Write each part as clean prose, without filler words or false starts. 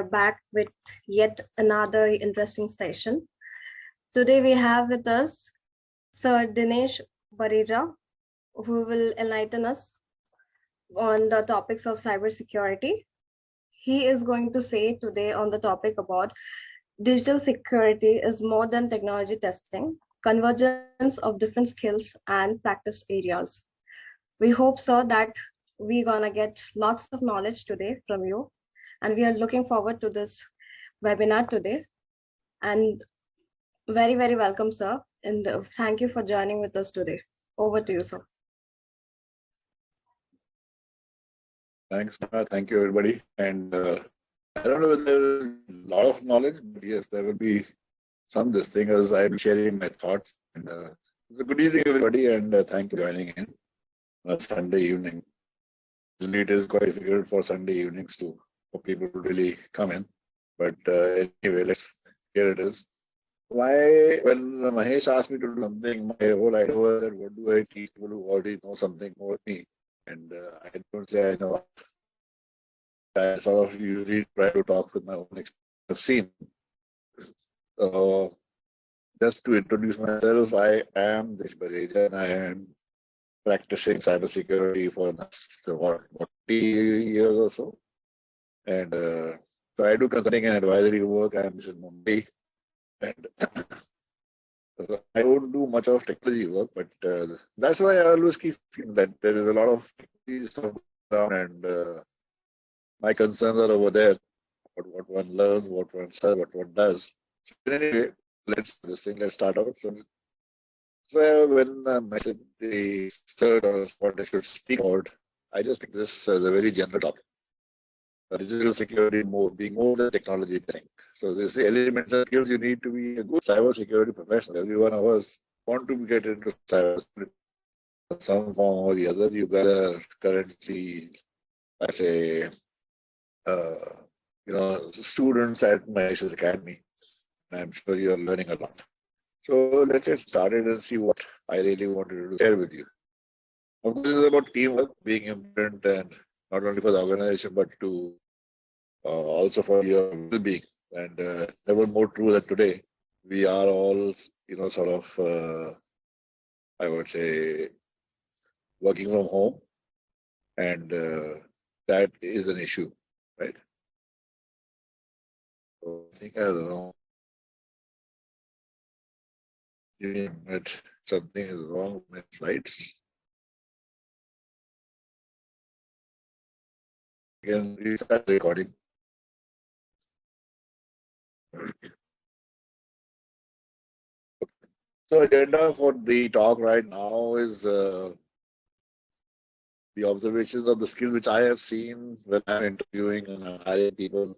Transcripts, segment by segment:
Back with yet another interesting session. Today we have with us Sir Dinesh Bareja, who will enlighten us on the topics of cybersecurity. He is going to say today on the topic about digital security is more than technology testing, convergence of different skills and practice areas. We hope, sir, that we're gonna get lots of knowledge today from you, and we are looking forward to this webinar today. And very, very welcome, sir. And thank you for joining with us today. Over to you, sir. Thanks, Mara. Thank you, everybody. And I don't know whether there's a lot of knowledge, but yes, there will be some this thing as I'll be sharing my thoughts. And good evening, everybody, and thank you for joining in on a Sunday evening. Usually it is quite difficult for Sunday evenings for people to really come in. But anyway, here it is. When Mahesh asked me to do something, my whole idea was that what do I teach people who already know something more than me? And I don't say I know. I sort of usually try to talk with my own experience I've seen. Just to introduce myself, I am Dinesh Bareja, and I am practicing cybersecurity for what 40 years or so. And so I do consulting and advisory work. I am in Mumbai. And so I don't do much of technology work, but that's why I always keep feeling that there is a lot of technology stuff around, and my concerns are over there. What one learns, what one says, what one does. So anyway, let's start out. So when I said the third or what I should speak about, I just picked this as a very general topic. Digital security being more than technology testing. So there's the elements and skills you need to be a good cybersecurity professional. Every one of us want to get into cybersecurity in some form or the other. You guys are currently, I say, students at Mahesh's Academy. I'm sure you're learning a lot. So let's get started and see what I really wanted to share with you. Of course, it's about teamwork being important, and not only for the organization, but to also for your well-being. And never more true than today. We are all, sort of, I would say, working from home, and that is an issue, right? So I think I don't know. But something is wrong with my slides. Again, restart recording. So agenda for the talk right now is the observations of the skills which I have seen when I'm interviewing and hiring people.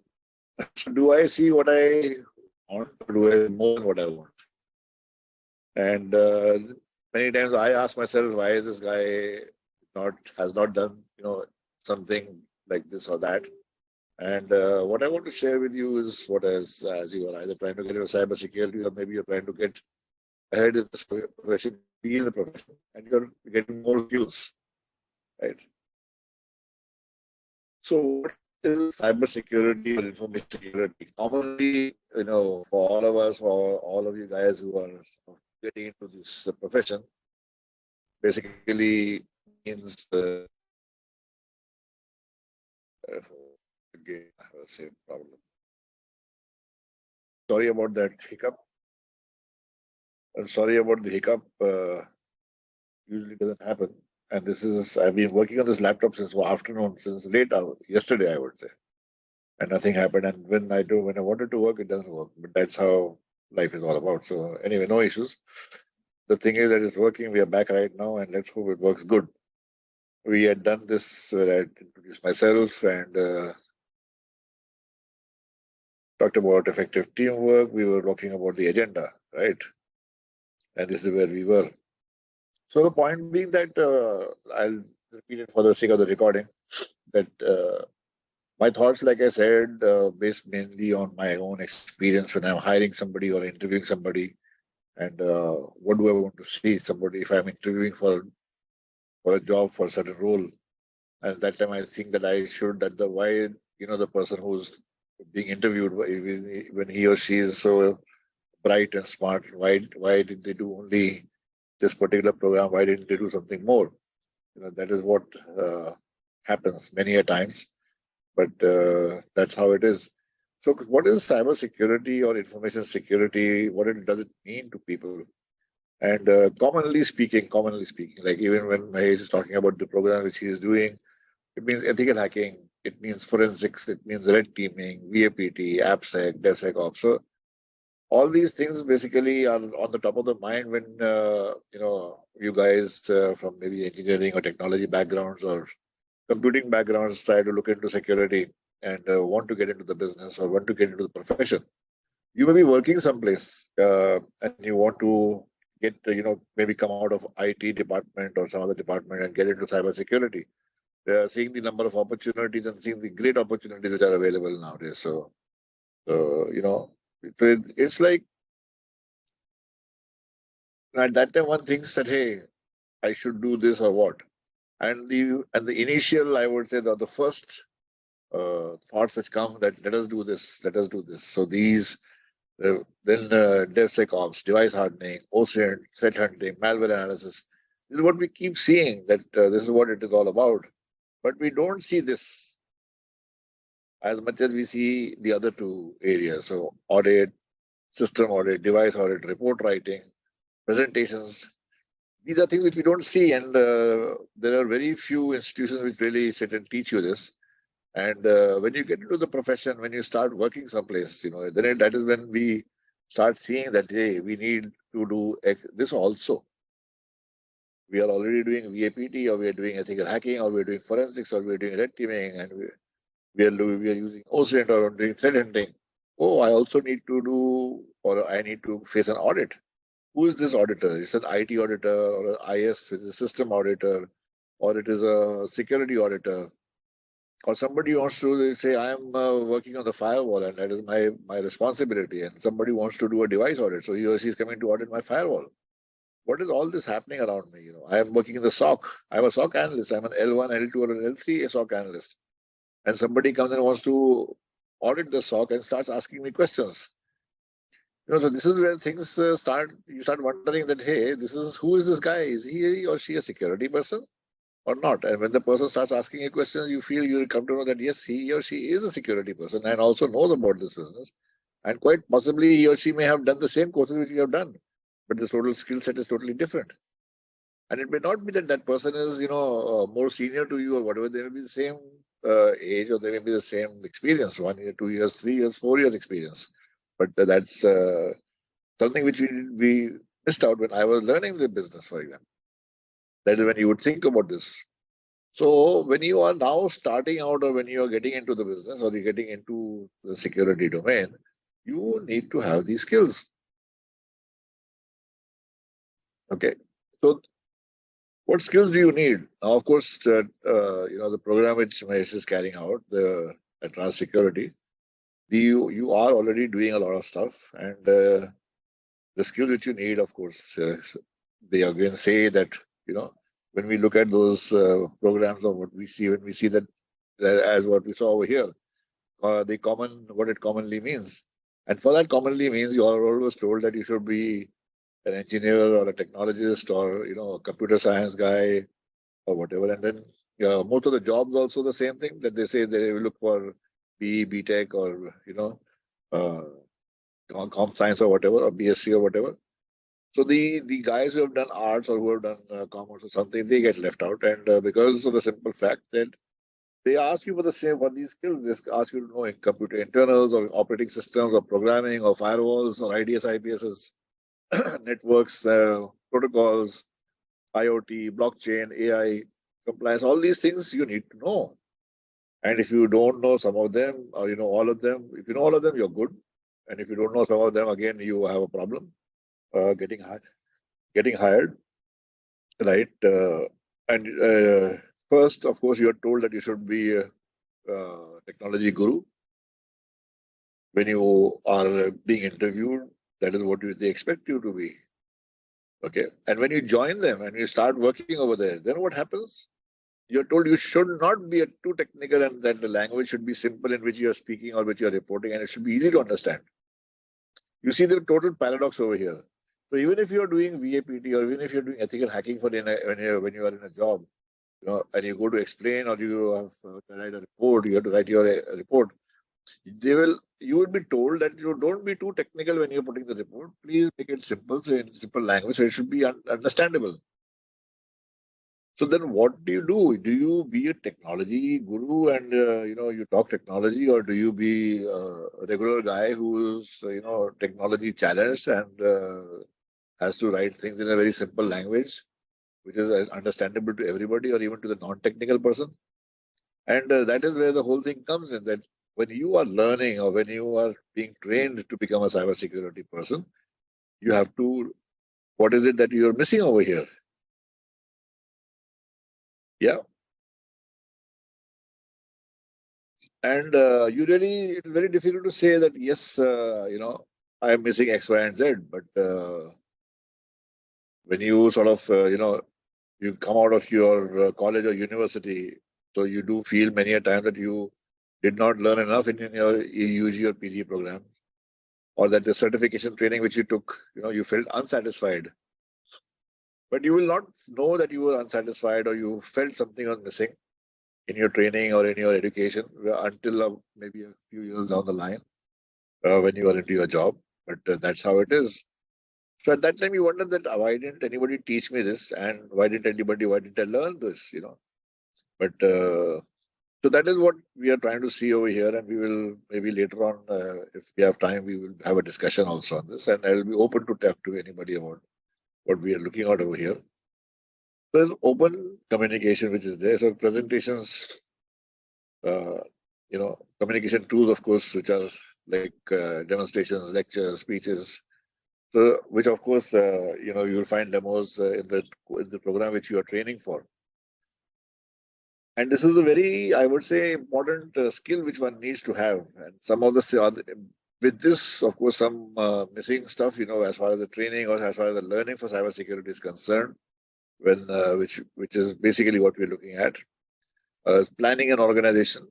Do I see what I want, or do I more than what I want? And many times I ask myself, why is this guy has not done something like this or that? And what I want to share with you is what as you are either trying to get into cybersecurity, or maybe you're trying to get ahead in this profession, be in the profession, and you're getting more skills, right? So what is cybersecurity or information security? Commonly, for all of us, or all of you guys who are getting into this profession, basically means again, I have the same problem. Sorry about that hiccup. I'm sorry about the hiccup. Usually doesn't happen. And this is, I've been working on this laptop since afternoon, since late hour, yesterday, I would say. And nothing happened. And when I wanted to work, it doesn't work. But that's how life is all about. So anyway, no issues. The thing is that it's working. We are back right now, and let's hope it works good. We had done this where I introduced myself and talked about effective teamwork. We were talking about the agenda, right? And this is where we were. So the point being that I'll repeat it for the sake of the recording, that my thoughts, like I said, based mainly on my own experience when I'm hiring somebody or interviewing somebody, and what do I want to see somebody if I'm interviewing for a job for a certain role. And that time I think that I should, the person who's being interviewed when he or she is so bright and smart. Why did they do only this particular program? Why didn't they do something more? That is what happens many a times. But that's how it is. So, what is cyber security or information security? Does it mean to people? And commonly speaking, like even when Mahesh is talking about the program which he is doing, it means ethical hacking, it means forensics, it means red teaming, VAPT, AppSec, DevSecOps. So all these things basically are on the top of the mind when you guys from maybe engineering or technology backgrounds or computing backgrounds try to look into security and want to get into the business or want to get into the profession. You may be working someplace and you want to get maybe come out of IT department or some other department and get into cyber security. Seeing the number of opportunities and seeing the great opportunities which are available nowadays. It's like at that time one thinks that, hey, I should do this or what. And the initial, I would say, the first thoughts which come that let us do this, let us do this. So then DevSecOps, device hardening, OSINT, threat hunting, malware analysis. This is what we keep seeing, that this is what it is all about. But we don't see this as much as we see the other two areas. So audit, system audit, device audit, report writing, presentations. These are things which we don't see, and there are very few institutions which really sit and teach you this. And when you get into the profession, when you start working someplace, then that is when we start seeing that, hey, we need to do this also. We are already doing VAPT, or we are doing ethical hacking, or we are doing forensics, or we are doing red teaming, and we are using OSINT or doing threat hunting. Oh, I also need to do, or I need to face an audit. Who is this auditor? It's an IT auditor or an IS, it's a system auditor, or it is a security auditor, or somebody wants to say, I am working on the firewall and that is my responsibility, and somebody wants to do a device audit. So he or she is coming to audit my firewall. What is all this happening around me? I am working in the SOC. I'm a SOC analyst. I'm an L1, L2, or an L3 SOC analyst. And somebody comes and wants to audit the SOC and starts asking me questions. So this is where things start. You start wondering that, hey, who is this guy? Is he or she a security person or not? And when the person starts asking you questions, you feel you'll come to know that yes, he or she is a security person and also knows about this business. And quite possibly he or she may have done the same courses which you have done, but this total skill set is totally different. And it may not be that that person is, more senior to you or whatever. They may be the same age, or they may be the same experience, 1 year, 2 years, 3 years, 4 years experience. But that's something which we missed out when I was learning the business, for example. That is when you would think about this. So when you are now starting out, or when you are getting into the business, or you're getting into the security domain, you need to have these skills. Okay. So what skills do you need? Now, of course, the program which Mahesh is carrying out, at Razz Security, you are already doing a lot of stuff, and the skills which you need, of course, they again say that, when we look at those programs, or what we see, when we see that as what we saw over here, what it commonly means. And for that commonly means you are always told that you should be an engineer or a technologist, or, a computer science guy or whatever. And then most of the jobs also the same thing, that they say they will look for BE, BTech, or, uh, comp science or whatever, or BSc or whatever. So the guys who have done arts or who have done commerce or something, they get left out. And because of the simple fact that they ask you for the same, for these skills, they ask you to know in computer internals or operating systems or programming or firewalls or IDS, IPSs, networks, protocols, IoT, blockchain, AI, compliance, all these things you need to know. And if you don't know some of them, or all of them, if you know all of them, you're good. And if you don't know some of them, again, you have a problem getting hired, right? And first, of course, you're told that you should be a technology guru. When you are being interviewed, that is what they expect you to be. Okay. And when you join them and you start working over there, then what happens? you're told you should not be too technical, and that the language should be simple in which you are speaking or which you are reporting, and it should be easy to understand. You see the total paradox over here. So even if you're doing VAPT or even if you're doing ethical hacking for when you are in a job, and you go to explain or you have to write a report, you have to write your report. You will be told that you don't be too technical when you're putting the report. Please make it simple, so in simple language, so it should be understandable. So then what do you do? Do you be a technology guru and you talk technology, or do you be a regular guy who's technology challenged and has to write things in a very simple language, which is understandable to everybody or even to the non-technical person? And that is where the whole thing comes in, that when you are learning or when you are being trained to become a cybersecurity person, you have to, what is it that you're missing over here? Yeah. And it's very difficult to say that, yes, I am missing X, Y, and Z. But when you sort of, you come out of your college or university, so you do feel many a time that you did not learn enough in your UG or PG program, or that the certification training which you took, you felt unsatisfied. But you will not know that you were unsatisfied or you felt something was missing in your training or in your education until maybe a few years down the line when you are into your job. But that's how it is. So at that time, you wonder that why didn't anybody teach me this, and why didn't I learn this? But so that is what we are trying to see over here, and we will maybe later on, if we have time, we will have a discussion also on this, and I will be open to talk to anybody about what we are looking at over here. There's open communication which is there. So presentations, uh, communication tools, of course, which are like demonstrations, lectures, speeches. So, which of course, you will find demos in the program which you are training for. And this is a very, I would say, important skill which one needs to have. And some of with this, of course, some missing stuff, as far as the training or as far as the learning for cybersecurity is concerned, which is basically what we're looking at. Planning and organization,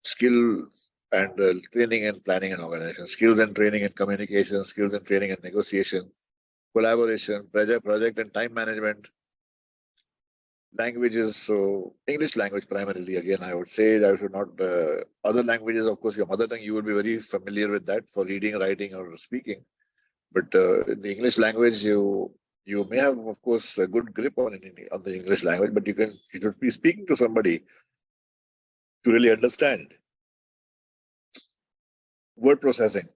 skill and training and planning and organization, skills and training and communication, skills and training and negotiation, collaboration, project and time management, languages. So English language primarily, again, I would say that I should not, other languages, of course, your mother tongue, you will be very familiar with that for reading, writing, or speaking. But in the English language, you may have, of course, a good grip on the English language, but you should be speaking to somebody to really understand. Word processing,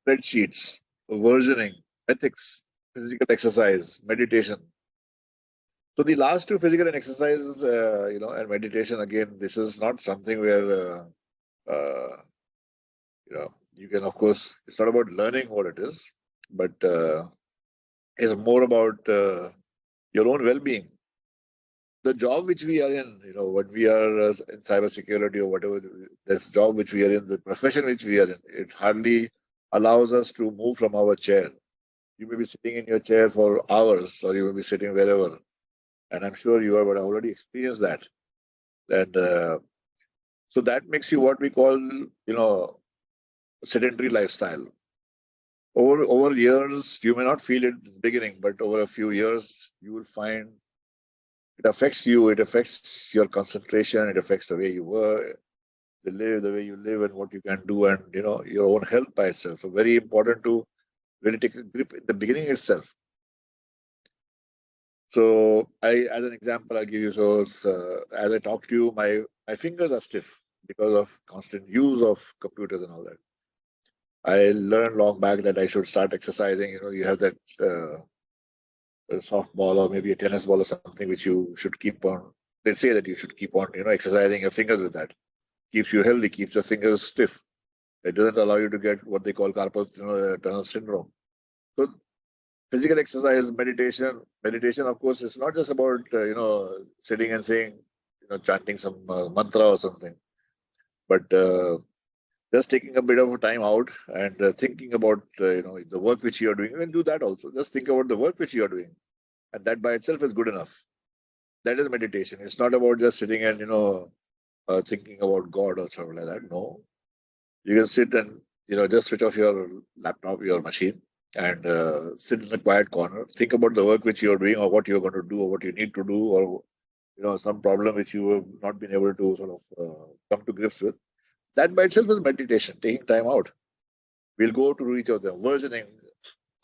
spreadsheets, versioning, ethics, physical exercise, meditation. So the last two, physical and exercise, and meditation, again, this is not something where, you can, of course, it's not about learning what it is, but it's more about your own well-being. The job which we are in, what we are in cybersecurity or whatever, this job which we are in, the profession which we are in, it hardly allows us to move from our chair. You may be sitting in your chair for hours, or you may be sitting wherever. And I'm sure you have already experienced that. And so that makes you what we call, sedentary lifestyle. Over years, you may not feel it in the beginning, but over a few years, you will find it affects you. It affects your concentration. It affects the way you work, the way you live, and what you can do, and your own health by itself. So very important to really take a grip in the beginning itself. So as an example, I'll give you. So as I talk to you, my fingers are stiff because of constant use of computers and all that. I learned long back that I should start exercising. You have that a softball or maybe a tennis ball or something which you should keep on. They say that you should keep on, exercising your fingers with that. Keeps you healthy, keeps your fingers stiff. It doesn't allow you to get what they call carpal tunnel syndrome. So physical exercise, meditation, of course, is not just about sitting and saying, chanting some mantra or something, but just taking a bit of a time out and thinking about the work which you are doing. You can do that also. Just think about the work which you are doing, and that by itself is good enough. That is meditation. It's not about just sitting and, thinking about God or something like that. No, you can sit and, just switch off your laptop, your machine, and sit in a quiet corner. Think about the work which you're doing, or what you're going to do, or what you need to do, or some problem which you have not been able to sort of come to grips with. That by itself is meditation, taking time out. We'll go to each of them. Versioning.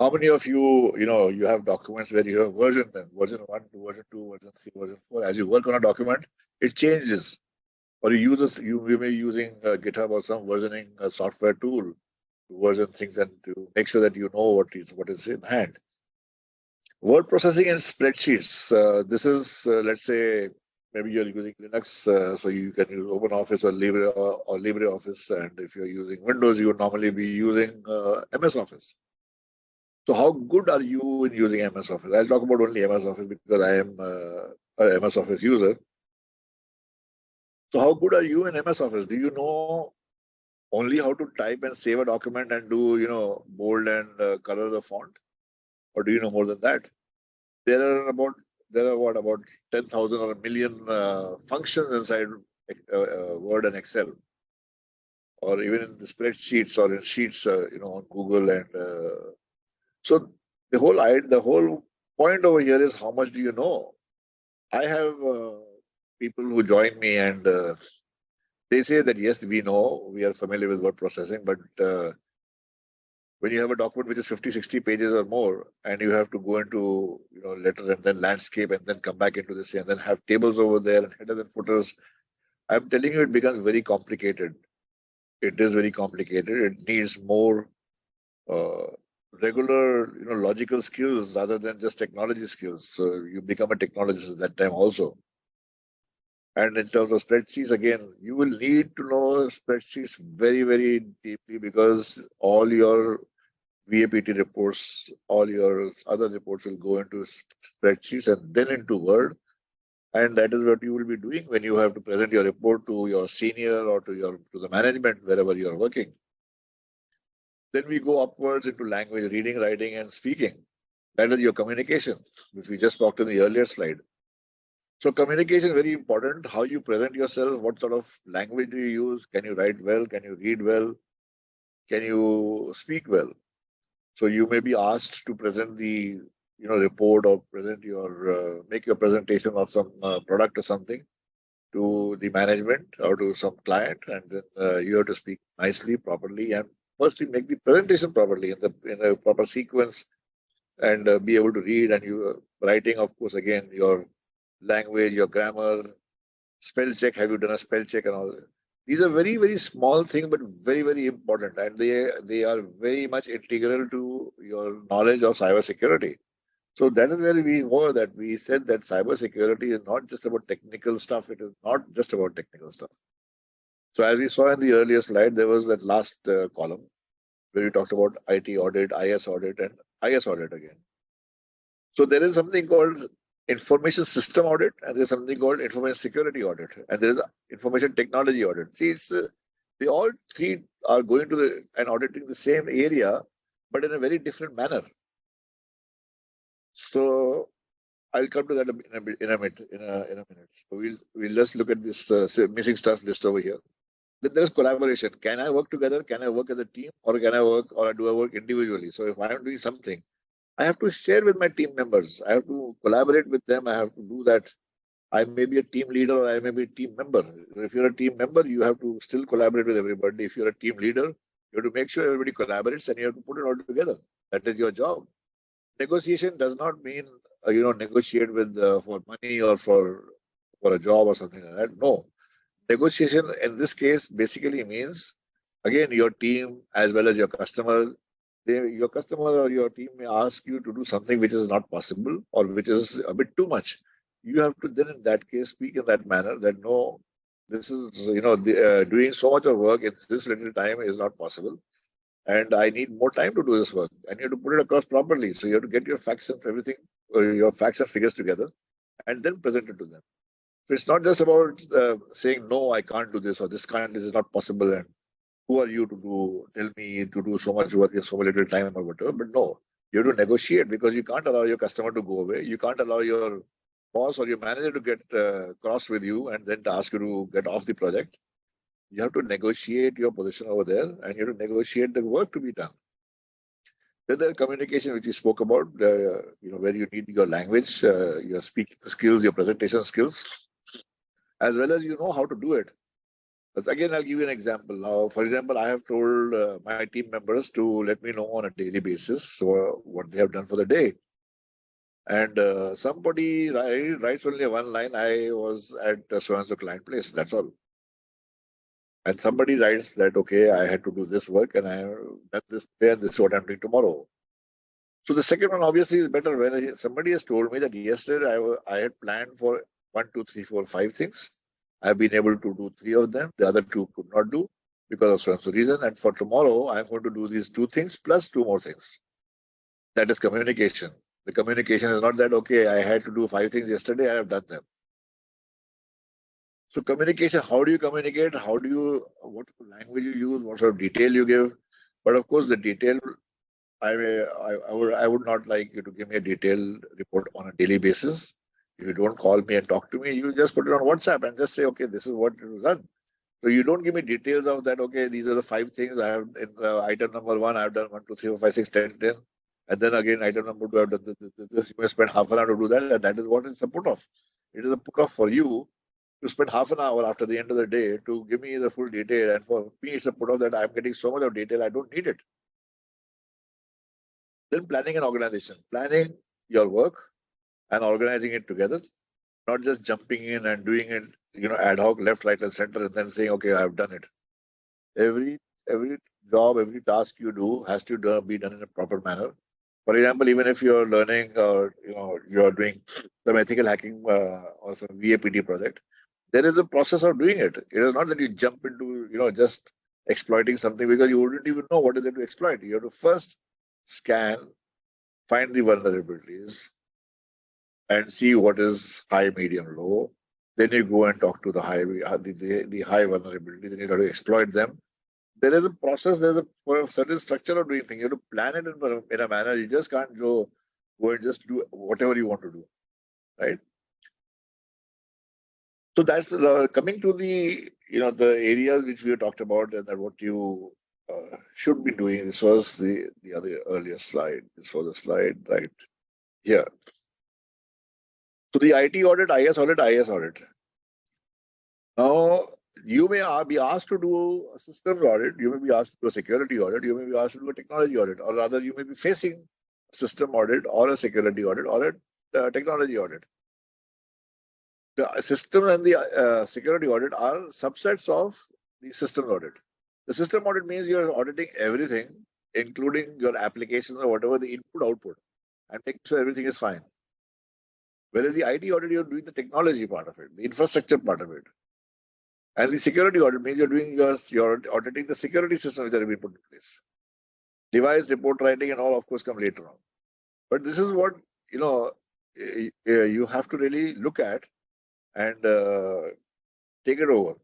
How many of you, you have documents where you have version them, version 1 to version 2, version 3, version 4. As you work on a document, it changes. Or you may be using GitHub or some versioning software tool to version things and to make sure that you know what is in hand. Word processing and spreadsheets. This is, let's say, maybe you're using Linux, so you can use OpenOffice or LibreOffice. And if you're using Windows, you would normally be using MS Office. So how good are you in using MS Office? I'll talk about only MS Office because I am a MS Office user. So how good are you in MS Office? Do you know only how to type and save a document and do, bold and color the font? Or do you know more than that? There are about 10,000 or a million functions inside Word and Excel, or even in the spreadsheets or in sheets, on Google. And so the whole point over here is how much do you know? I have people who join me and they say that yes, we know, we are familiar with word processing, but when you have a document which is 50, 60 pages or more, and you have to go into letter and then landscape and then come back into this and then have tables over there and headers and footers, I'm telling you, it becomes very complicated. It is very complicated. It needs more regular, logical skills rather than just technology skills. So you become a technologist at that time also. And in terms of spreadsheets, again, you will need to know spreadsheets very, very deeply because all your VAPT reports, all your other reports will go into spreadsheets and then into Word. And that is what you will be doing when you have to present your report to your senior or to the management wherever you are working. Then we go upwards into language, reading, writing, and speaking. That is your communication, which we just talked in the earlier slide. So communication is very important. How you present yourself, what sort of language do you use? Can you write well? Can you read well? Can you speak well? So you may be asked to present the report or present your make your presentation of some product or something to the management or to some client, and then you have to speak nicely, properly, and firstly make the presentation properly in a proper sequence, and be able to read. And you writing, of course, again your language, your grammar, spell check. Have you done a spell check and all? These are very, very small things, but very, very important, and they are very much integral to your knowledge of cybersecurity. So that is where we said that cybersecurity is not just about technical stuff. It is not just about technical stuff. So as we saw in the earlier slide, there was that last column where we talked about IT audit, IS audit, and IS audit again. So there is something called information system audit, and there's something called information security audit, and there is information technology audit. See, they all three are going to and auditing the same area, but in a very different manner. So I'll come to that in a minute. So we'll just look at this missing stuff list over here. Then there's collaboration. Can I work together? Can I work as a team, or can I work, or do I work individually? So if I'm doing something, I have to share with my team members. I have to collaborate with them. I have to do that. I may be a team leader or I may be a team member. If you're a team member, you have to still collaborate with everybody. If you're a team leader, you have to make sure everybody collaborates and you have to put it all together. That is your job. Negotiation does not mean negotiate with for money or for a job or something like that. No, negotiation in this case basically means, again, your team as well as your customer. Your customer or your team may ask you to do something which is not possible or which is a bit too much. You have to then, in that case, speak in that manner that no, this is doing so much of work in this little time is not possible, and I need more time to do this work. And you have to put it across properly. So you have to get your facts and everything, your facts and figures together, and then present it to them. So it's not just about saying no, I can't do this, or this is not possible, and who are you to tell me to do so much work in so little time or whatever. But no, you have to negotiate, because you can't allow your customer to go away. You can't allow your boss or your manager to get cross with you and then to ask you to get off the project, you have to negotiate your position over there and you have to negotiate the work to be done. Then the communication which you spoke about, where you need your language, your speaking skills, your presentation skills, as well as you know how to do it. But again, I'll give you an example. Now, for example, I have told my team members to let me know on a daily basis what they have done for the day. And somebody writes only one line, I was at so-and-so client place, that's all. And somebody writes that, okay, I had to do this work and I have done this today and this is what I'm doing tomorrow. So the second one obviously is better. When somebody has told me that yesterday I had planned for 1, 2, 3, 4, 5 things. I've been able to do 3 of them. The other 2 could not do because of some reason. And for tomorrow, I'm going to do these 2 things plus 2 more things. That is communication. The communication is not that, okay, I had to do 5 things yesterday, I have done them. So communication, how do you communicate? What language you use? What sort of detail you give? But of course, the detail, I would not like you to give me a detailed report on a daily basis. If you don't call me and talk to me, you just put it on WhatsApp and just say, okay, this is what it was done. So you don't give me details of that. Okay, these are the 5 things I have in item number 1. I've done 1, 2, 3, 4, 5, 6, 10, 10. And then again, item number 2, I've done this. You may spend half an hour to do that. And that is what is a put off. It is a put off for you to spend half an hour after the end of the day to give me the full detail. And for me, it's a put off that I'm getting so much of detail, I don't need it. Then planning and organization. Planning your work and organizing it together, not just jumping in and doing it, ad hoc, left, right, and center, and then saying, okay, I've done it. Every job, every task you do has to be done in a proper manner. For example, even if you're learning or you're doing some ethical hacking or some VAPT project, there is a process of doing it. It is not that you jump into just exploiting something because you wouldn't even know what is it to exploit. You have to first scan, find the vulnerabilities, and see what is high, medium, low. Then you go and talk to the high vulnerabilities. Then you have to exploit them. There is a process. There's a certain structure of doing things. You have to plan it in a manner. You just can't go and just do whatever you want to do, right? So that's coming to the areas which we talked about and that what you should be doing. This was the other earlier slide. This was a slide right here. So the IT audit, IS audit, IS audit. Now, you may be asked to do a systems audit, you may be asked to do a security audit, you may be asked to do a technology audit, or rather you may be facing a system audit or a security audit or a technology audit. The system and the security audit are subsets of the system audit. The system audit means you're auditing everything, including your applications or whatever the input output, and make sure everything is fine. Whereas the IT audit, you're doing the technology part of it, the infrastructure part of it. And the security audit means you're auditing the security systems that have been put in place. Device report writing and all, of course, come later on. But this is what you have to really look at and take it over.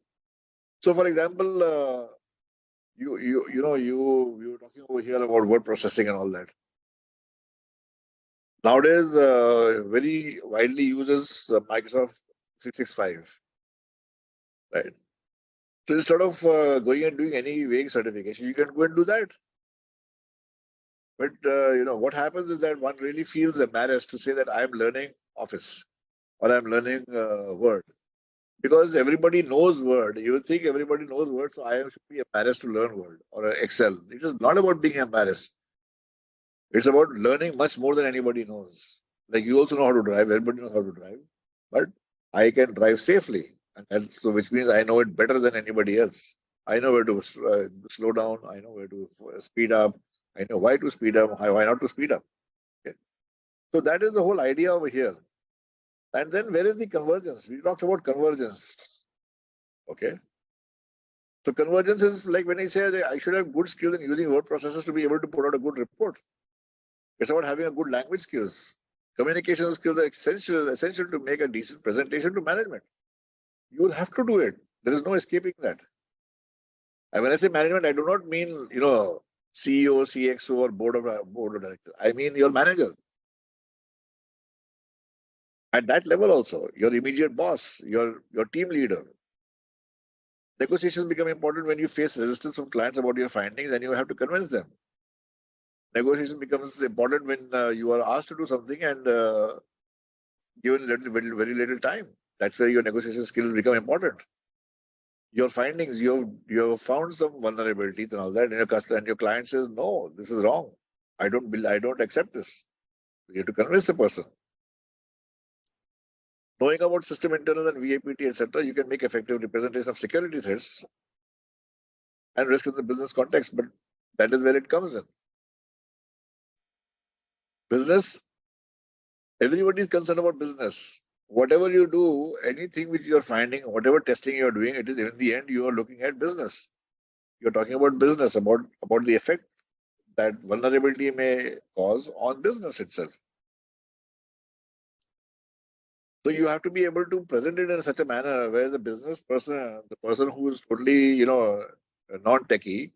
So, for example, you were talking over here about word processing and all that. Nowadays, very widely uses Microsoft 365, right? So instead of going and doing any vague certification, you can go and do that. But what happens is that one really feels embarrassed to say that I'm learning Office or I'm learning Word, because everybody knows Word. You would think everybody knows Word, so I should be embarrassed to learn Word or Excel. It is not about being embarrassed. It's about learning much more than anybody knows. Like you also know how to drive. Everybody knows how to drive, but I can drive safely, and so which means I know it better than anybody else. I know where to slow down. I know where to speed up. I know why to speed up, why not to speed up. Okay. So that is the whole idea over here. And then where is the convergence? We talked about convergence. Okay. So convergence is like when I say that I should have good skills in using word processors to be able to put out a good report. It's about having a good language skills. Communication skills are essential to make a decent presentation to management. You will have to do it. There is no escaping that. And when I say management, I do not mean CEO, CXO, or board of directors. I mean your manager. At that level also, your immediate boss, your team leader. Negotiations become important when you face resistance from clients about your findings and you have to convince them. Negotiation becomes important when you are asked to do something and given very little time. That's where your negotiation skills become important. Your findings, you have found some vulnerabilities and all that, and your customer and your client says, no, this is wrong. I don't accept this. You have to convince the person. Knowing about system internals and VAPT, etc., you can make effective representation of security threats and risk in the business context, but that is where it comes in. Business, everybody is concerned about business. Whatever you do, anything which you're finding, whatever testing you're doing, it is in the end, you are looking at business. You're talking about business, about the effect that vulnerability may cause on business itself. So you have to be able to present it in such a manner where the business person, the person who is totally, non-techie,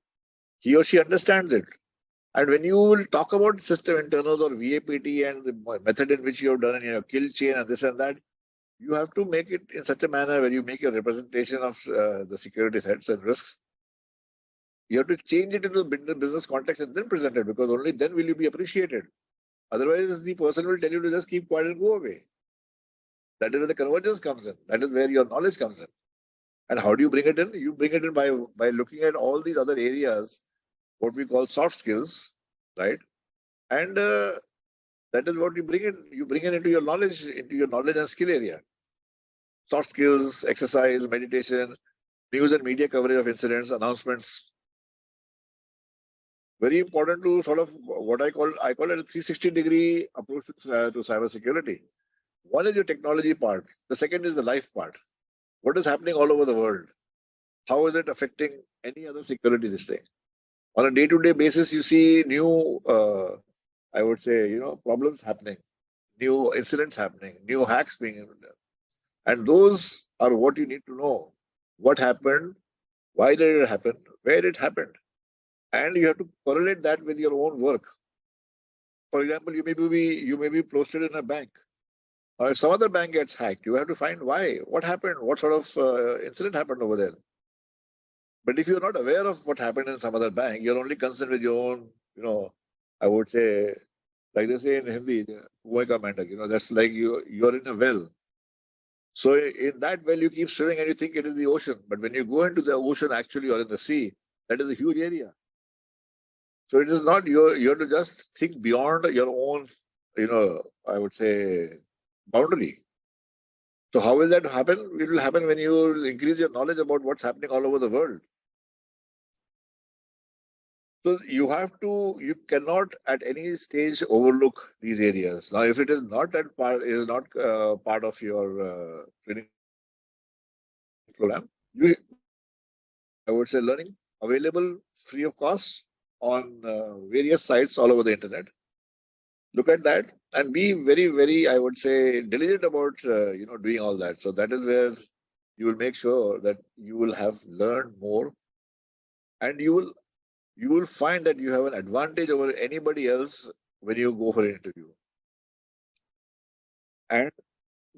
he or she understands it. And when you will talk about system internals or VAPT and the method in which you have done kill chain and this and that, you have to make it in such a manner where you make your representation of the security threats and risks. You have to change it into the business context and then present it, because only then will you be appreciated. Otherwise, the person will tell you to just keep quiet and go away. That is where the convergence comes in. That is where your knowledge comes in. And how do you bring it in? You bring it in by looking at all these other areas, what we call soft skills, right? And that is what you bring in. You bring it into your knowledge and skill area. Soft skills, exercise, meditation, news and media coverage of incidents, announcements. Very important to sort of what I call it a 360-degree approach to cybersecurity. One is your technology part. The second is the life part. What is happening all over the world? How is it affecting any other security this thing? On a day-to-day basis, you see new, I would say, problems happening, new incidents happening, new hacks being done. And those are what you need to know. What happened? Why did it happen? Where it happened? And you have to correlate that with your own work. For example, you may be posted in a bank. Or if some other bank gets hacked, you have to find why, what happened, what sort of incident happened over there. But if you're not aware of what happened in some other bank, you're only concerned with your own, I would say, like they say in Hindi, "Kuएं का मेंढक," that's like you're in a well. So in that well, you keep swimming and you think it is the ocean. But when you go into the ocean actually or in the sea, that is a huge area. So it is not you have to just think beyond your own, I would say, boundary. So how will that happen? It will happen when you increase your knowledge about what's happening all over the world. So you cannot at any stage overlook these areas. Now, if it is not part of your training program, I would say learning available free of cost on various sites all over the internet. Look at that and be very, very, I would say, diligent about doing all that. So that is where you will make sure that you will have learned more, and you will find that you have an advantage over anybody else when you go for an interview. And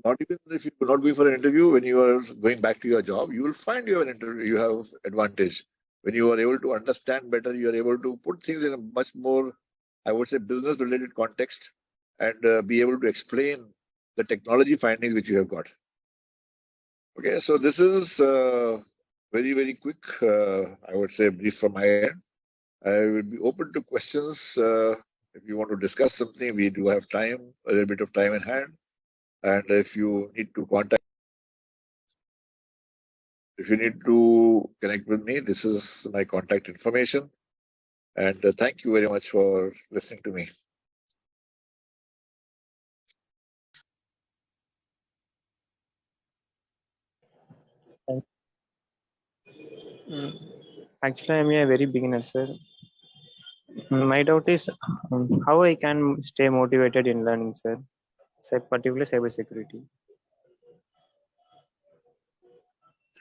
not even if you could not go for an interview, when you are going back to your job, you will find you have advantage. When you are able to understand better, you are able to put things in a much more, I would say, business related context, and be able to explain the technology findings which you have got. Okay, so this is very, very quick, I would say, brief from my end. I would be open to questions. If you want to discuss something, we do have time, a little bit of time in hand. And if you need to connect with me, this is my contact information. And thank you very much for listening to me. Actually, I'm a very beginner, sir. My doubt is how I can stay motivated in learning, sir, particularly cybersecurity.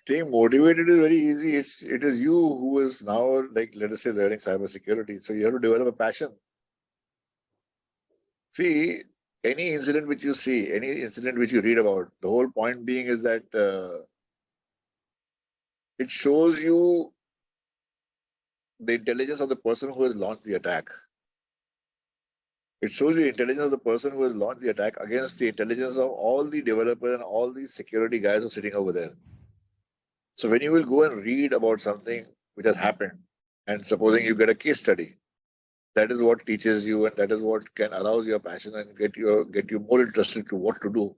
Staying motivated is very easy. It is you who is now, like, let us say, learning cybersecurity. So you have to develop a passion. See, any incident which you see, any incident which you read about, the whole point being is that it shows you the intelligence of the person who has launched the attack. It shows you the intelligence of the person who has launched the attack against the intelligence of all the developers and all the security guys who are sitting over there. So when you will go and read about something which has happened, and supposing you get a case study, that is what teaches you, and that is what can arouse your passion and get you more interested to what to do.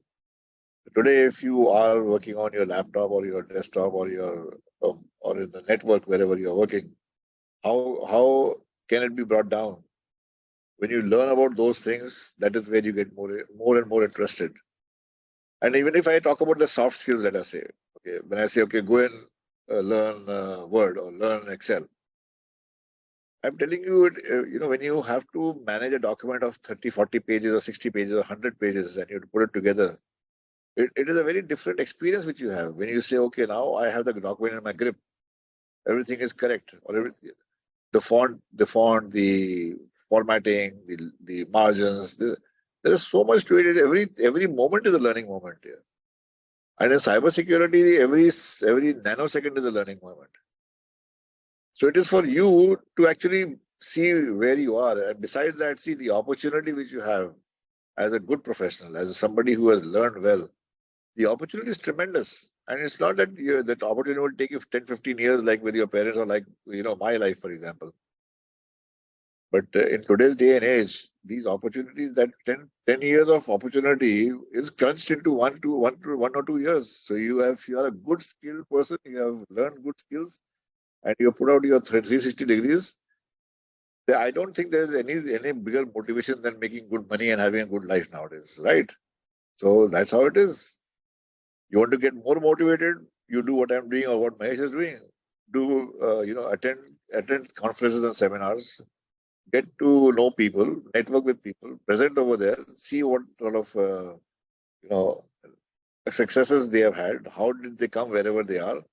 Today, if you are working on your laptop or your desktop or your or in the network wherever you are working, how can it be brought down? When you learn about those things, that is where you get more and more interested. And even if I talk about the soft skills that I say, okay, when I say, okay, go and learn Word or learn Excel, I'm telling you, when you have to manage a document of 30, 40 pages or 60 pages or 100 pages and you have to put it together, it is a very different experience which you have. When you say, okay, now I have the document in my grip, everything is correct, or everything, the font, the formatting, the margins, there is so much to it. Every moment is a learning moment here. And in cybersecurity, every nanosecond is a learning moment. So it is for you to actually see where you are. And besides that, see the opportunity which you have as a good professional, as somebody who has learned well. The opportunity is tremendous. And it's not that that opportunity will take you 10, 15 years like with your parents or like, my life, for example. But in today's day and age, these opportunities, that 10 years of opportunity is crunched into 1 or 2 years. So you are a good skilled person, you have learned good skills, and you put out your 360 degrees. I don't think there's any bigger motivation than making good money and having a good life nowadays, right? So that's how it is. You want to get more motivated, you do what I'm doing or what Mahesh is doing. Attend conferences and seminars, get to know people, network with people, present over there, see what sort of successes they have had, how did they come wherever they are,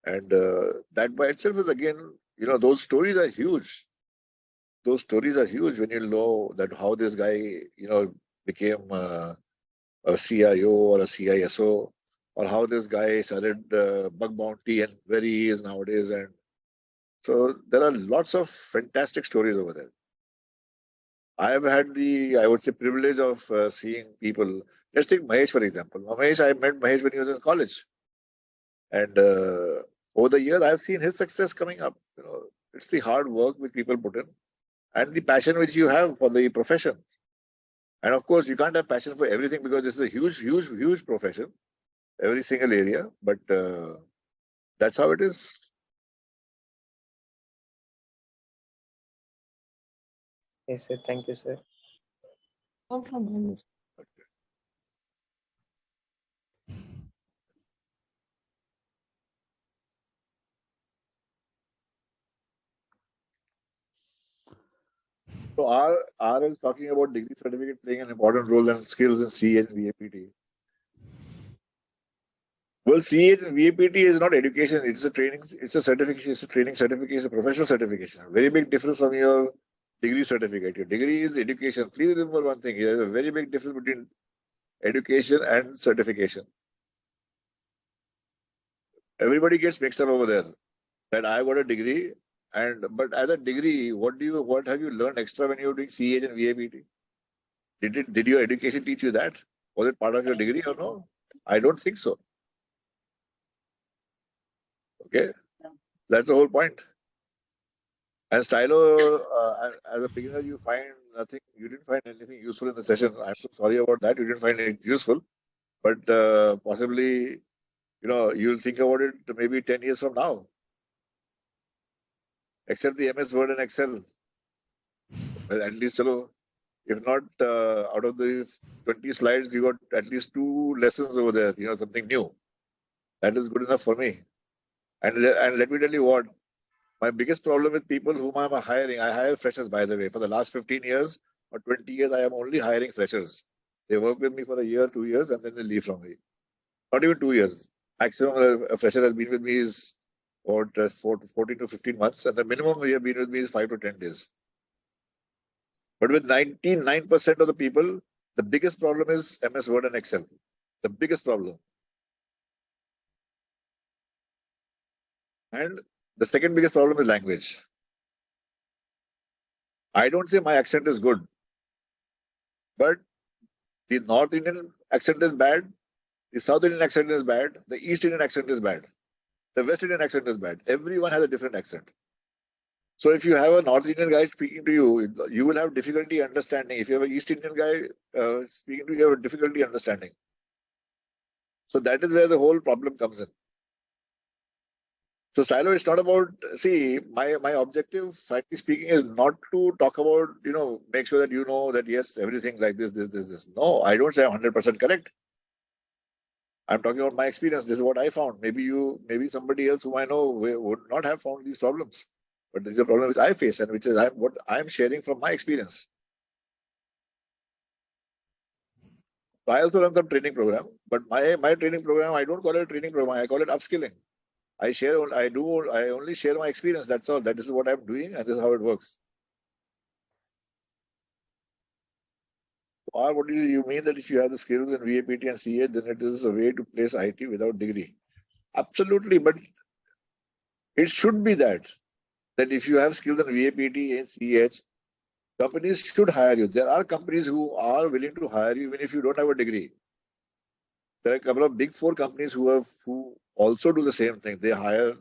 and that by itself is again, those stories are huge. Those stories are huge when you know that how this guy, became a CIO or a CISO, or how this guy started bug bounty and where he is nowadays. And so there are lots of fantastic stories over there. I have had I would say, privilege of seeing people. Let's take Mahesh, for example. I met Mahesh when he was in college. And over the years, I've seen his success coming up. It's the hard work which people put in and the passion which you have for the profession. And of course, you can't have passion for everything because this is a huge, huge, huge profession, every single area. But that's how it is. Yes, sir. Thank you, sir. No problem. So R is talking about degree certificate playing an important role in skills in CH and VAPT. Well, CH and VAPT is not education; it's a training. It's a certification. It's a training certification. It's a professional certification. Very big difference from your degree certificate. Your degree is education. Please remember one thing: there is a very big difference between education and certification. Everybody gets mixed up over there. That I got a degree, but as a degree, what have you learned extra when you were doing CH and VAPT? Did your education teach you that? Was it part of your degree or no? I don't think so. Okay, that's the whole point. And Stylo, as a beginner, you find nothing. You didn't find anything useful in the session. I'm so sorry about that. You didn't find it useful, but possibly, you'll think about it maybe 10 years from now. Except the MS Word and Excel. Well, at least, if not out of the 20 slides, you got at least 2 lessons over there. Something new. That is good enough for me. And let me tell you what. My biggest problem with people whom I'm hiring, I hire freshers, by the way. For the last 15 years or 20 years, I am only hiring freshers. They work with me for a year, 2 years, and then they leave from me. Not even 2 years. Maximum a fresher has been with me is about 14 to 15 months, and the minimum they have been with me is 5 to 10 days. But with 99% of the people, The biggest problem is MS Word and Excel. The biggest problem. And the second biggest problem is language. I don't say my accent is good, but the North Indian accent is bad, the South Indian accent is bad, the East Indian accent is bad, the West Indian accent is bad. Everyone has a different accent. So if you have a North Indian guy speaking to you, you will have difficulty understanding. If you have an East Indian guy speaking to you, you have difficulty understanding. So that is where the whole problem comes in. So Silo, it's not about, see, my objective, frankly speaking, is not to talk about, make sure that you know that yes, everything's like this. No, I don't say I'm 100% correct. I'm talking about my experience. This is what I found. Maybe somebody else whom I know would not have found these problems. But this is a problem which I face and which is what I'm sharing from my experience. So I also run some training program, but my training program, I don't call it a training program. I call it upskilling. I only share my experience. That's all. That is what I'm doing, and this is how it works. Or what do you mean that if you have the skills in VAPT and CH, then it is a way to place IT without degree? Absolutely, but it should be that if you have skills in VAPT and CH, companies should hire you. There are companies who are willing to hire you even if you don't have a degree. There are a couple of big four companies who also do the same thing. They hire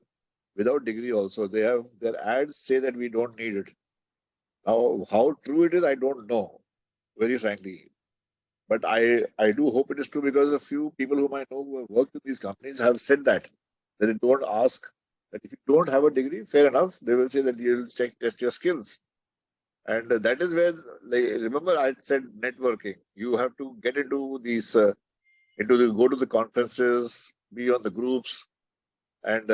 without degree also. They have their ads say that we don't need it. Now, how true it is, I don't know, very frankly. But I do hope it is true, because a few people whom I know who have worked in these companies have said that they don't ask that if you don't have a degree, fair enough. They will say that you'll test your skills. And that is where, remember I said networking. You have to get into these, go to the conferences, be on the groups, and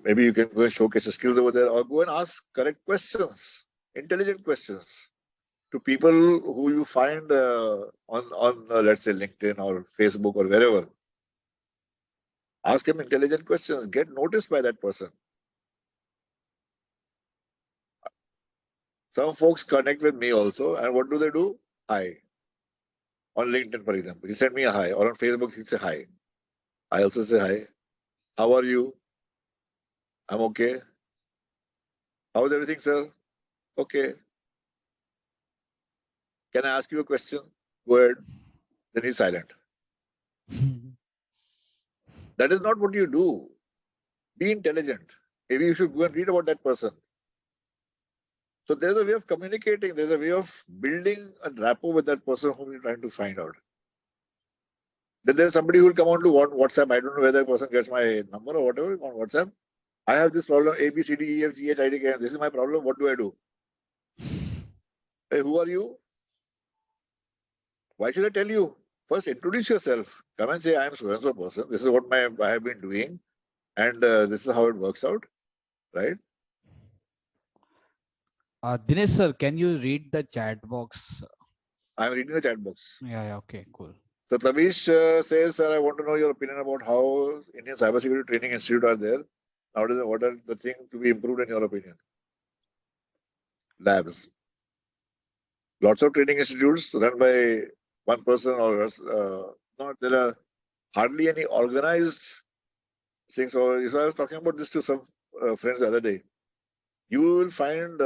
maybe you can go and showcase your skills over there, or go and ask correct questions, intelligent questions to people who you find on let's say LinkedIn or Facebook or wherever. Ask him intelligent questions. Get noticed by that person. Some folks connect with me also, and what do? Hi. On LinkedIn, for example, he sent me a hi, or on Facebook, he say hi. I also say hi. How are you? I'm okay. How's everything, sir? Okay. Can I ask you a question? Go ahead. Then he's silent. That is not what you do. Be intelligent. Maybe you should go and read about that person. So there's a way of communicating. There's a way of building a rapport with that person whom you're trying to find out. Then there's somebody who will come on to WhatsApp. I don't know whether the person gets my number or whatever on WhatsApp. I have this problem, A, B, C, D, E, F, G, H, I, D, K. This is my problem. What do I do? Hey, who are you? Why should I tell you? First, introduce yourself. Come and say, I am so-and-so person. This is what I have been doing. And this is how it works out. Right? Dinesh sir, can you read the chat box? I'm reading the chat box. Yeah, okay, cool. So Tavish says, sir, I want to know your opinion about how Indian Cybersecurity Training Institute are there. What are the things to be improved in your opinion? Labs. Lots of training institutes run by one person, or not. There are hardly any organized things. So I was talking about this to some friends the other day. You will find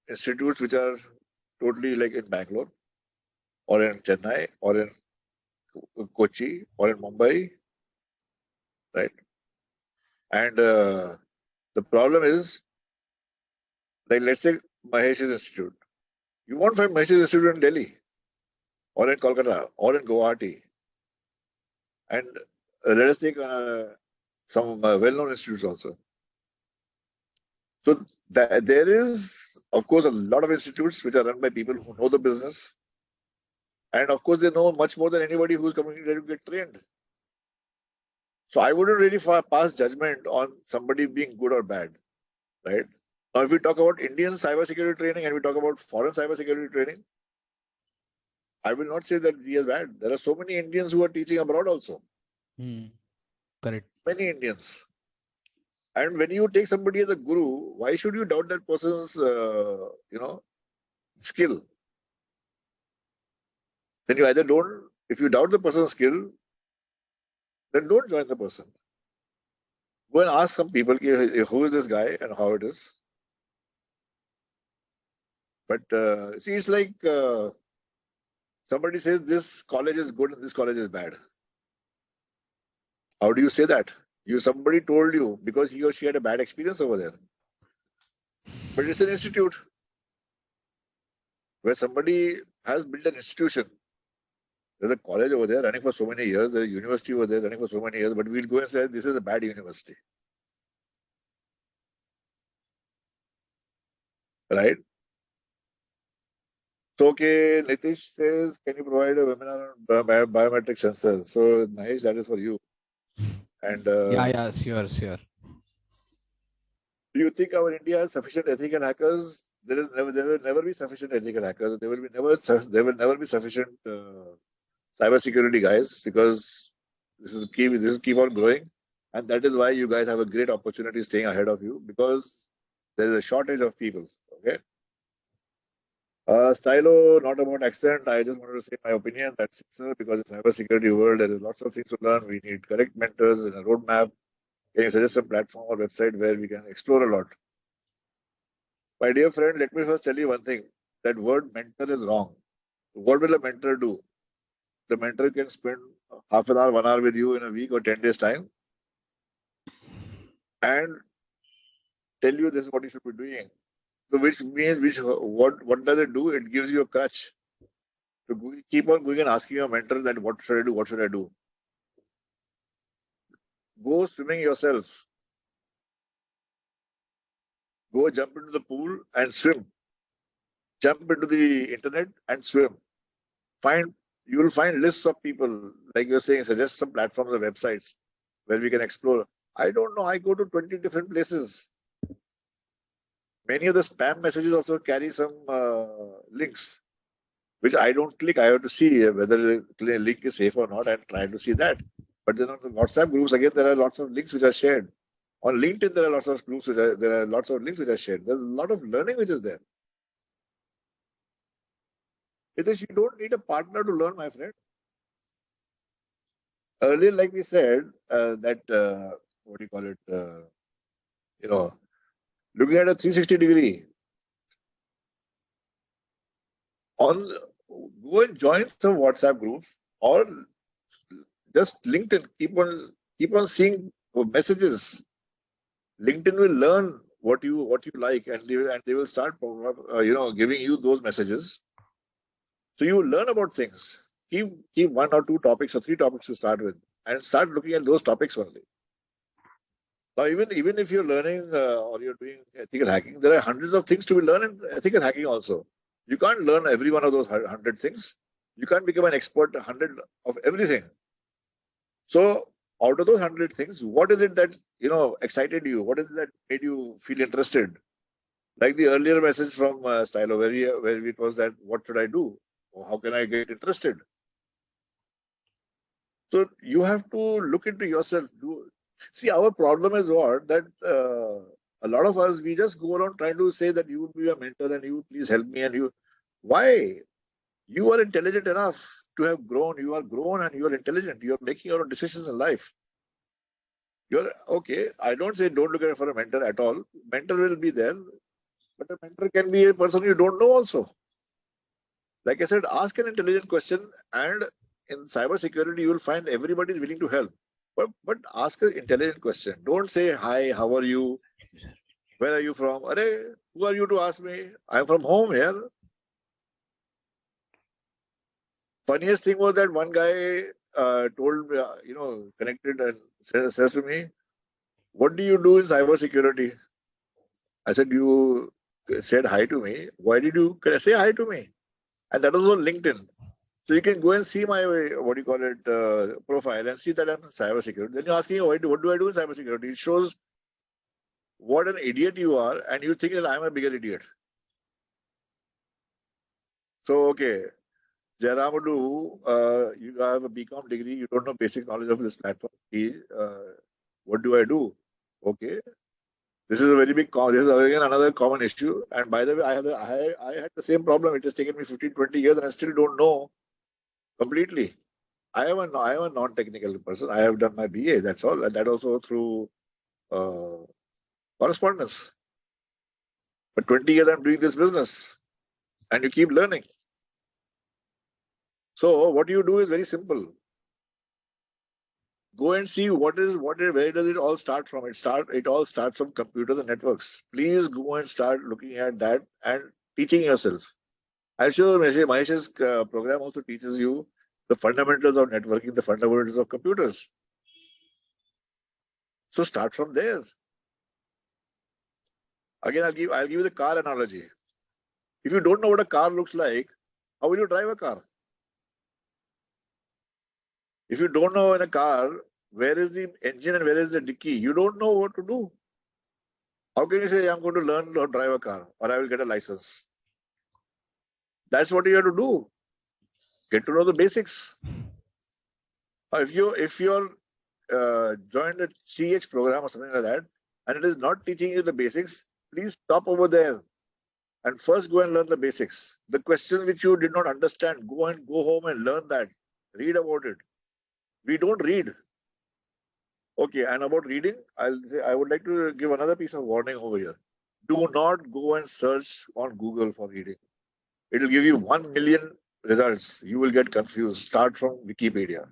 institutes which are totally like in Bangalore, or in Chennai, or in Kochi, or in Mumbai, right? And the problem is, like, let's say Mahesh's Institute. You won't find Mahesh's Institute in Delhi, or in Kolkata, or in Guwahati. And let us take some well-known institutes also. So there is, of course, a lot of institutes which are run by people who know the business. And of course, they know much more than anybody who's coming there to get trained. So I wouldn't really pass judgment on somebody being good or bad, right? Now, if we talk about Indian cybersecurity training and we talk about foreign cybersecurity training, I will not say that he is bad. There are so many Indians who are teaching abroad also. Correct. Many Indians. And when you take somebody as a guru, why should you doubt that person's, skill? then you either don't, if you doubt the person's skill, then don't join the person. Go and ask some people, who is this guy and how it is. But see, it's like somebody says this college is good and this college is bad. How do you say that? Somebody told you because he or she had a bad experience over there. But it's an institute where somebody has built an institution. There's a college over there running for so many years. There's a university over there running for so many years. But we'll go and say this is a bad university. Right? So, okay, Nitish says, can you provide a webinar on biometric sensors? So, Mahesh, that is for you. And yeah, sure. do you think our India has sufficient ethical hackers? There will never be sufficient ethical hackers. There will never be sufficient cybersecurity guys, because this is keep on growing, and that is why you guys have a great opportunity staying ahead of you, because there is a shortage of people. Okay. Stylo, not about accent. I just wanted to say my opinion. That's it, sir. Because in cybersecurity world, there is lots of things to learn. We need correct mentors and a roadmap. Can you suggest a platform or website where we can explore a lot? My dear friend, let me first tell you one thing. That word mentor is wrong. What will a mentor do? The mentor can spend half an hour, 1 hour with you in a week or 10 days time and tell you this is what you should be doing. So which means, what does it do? It gives you a crutch to keep on going and asking your mentor that what should I do? What should I do? Go swimming yourself. Go jump into the pool and swim. Jump into the internet and swim. You will find lists of people, like you're saying, suggest some platforms or websites where we can explore. I don't know. I go to 20 different places. Many of the spam messages also carry some links, which I don't click. I have to see whether the link is safe or not and try to see that. But then on the WhatsApp groups, again, there are lots of links which are shared. On LinkedIn, there are lots of groups there are lots of links which are shared. There's a lot of learning which is there. Because you don't need a partner to learn, my friend. Earlier, like we said, that what do you call it? Looking at a 360 degree. Go and join some WhatsApp groups or just LinkedIn. Keep on seeing messages. LinkedIn will learn what you like, and they will start giving you those messages. So you will learn about things. Keep 1 or 2 topics or 3 topics to start with, and start looking at those topics only. Now, even if you're learning or you're doing ethical hacking, there are hundreds of things to be learned in ethical hacking also. You can't learn every one of those 100 things. You can't become an expert 100 of everything. So out of those 100 things, what is it that excited you? What is it that made you feel interested? Like the earlier message from Stylo, where it was that, what should I do? Or how can I get interested? So you have to look into yourself. See, our problem is what? That a lot of us, we just go around trying to say that you would be a mentor and you would please help me. Why? You are intelligent enough to have grown. You are grown and you are intelligent. You are making your own decisions in life. You're okay. I don't say don't look at it for a mentor at all. Mentor will be there, but a mentor can be a person you don't know also. Like I said, ask an intelligent question, and in cybersecurity, you will find everybody is willing to help. But ask an intelligent question. Don't say, hi, how are you? Where are you from? Who are you to ask me? I'm from home here. Funniest thing was that one guy told me, connected and says to me, what do you do in cybersecurity? I said, you said hi to me. Why did you say hi to me? And that was on LinkedIn. So you can go and see my, profile and see that I'm in cybersecurity. Then you're asking, what do I do in cybersecurity? It shows what an idiot you are, and you think that I'm a bigger idiot. So, okay, Jairamadu, you have a BCom degree, you don't know basic knowledge of this platform. What do I do? Okay. This is a very big, this is again another common issue. And by the way, I had the same problem. It has taken me 15, 20 years and I still don't know completely. I am a non-technical person. I have done my BA. That's all, and that also through correspondence. But 20 years I'm doing this business, and you keep learning. So what you do is very simple. Go and see where does it all start from? It all starts from computers and networks. Please go and start looking at that and teaching yourself. I'm sure Mahesh's program also teaches you the fundamentals of networking, the fundamentals of computers. So start from there. Again, I'll give you the car analogy. If you don't know what a car looks like, how will you drive a car? If you don't know in a car, where is the engine and where is the dicky? You don't know what to do. How can you say, I'm going to learn how to drive a car or I will get a license? That's what you have to do. Get to know the basics. If you're joined a 3H program or something like that, and it is not teaching you the basics, please stop over there and first go and learn the basics. The questions which you did not understand, go home and learn that. Read about it. We don't read. Okay, and about reading, I would like to give another piece of warning over here. Do not go and search on Google for reading. It will give you 1 million results. You will get confused. Start from Wikipedia.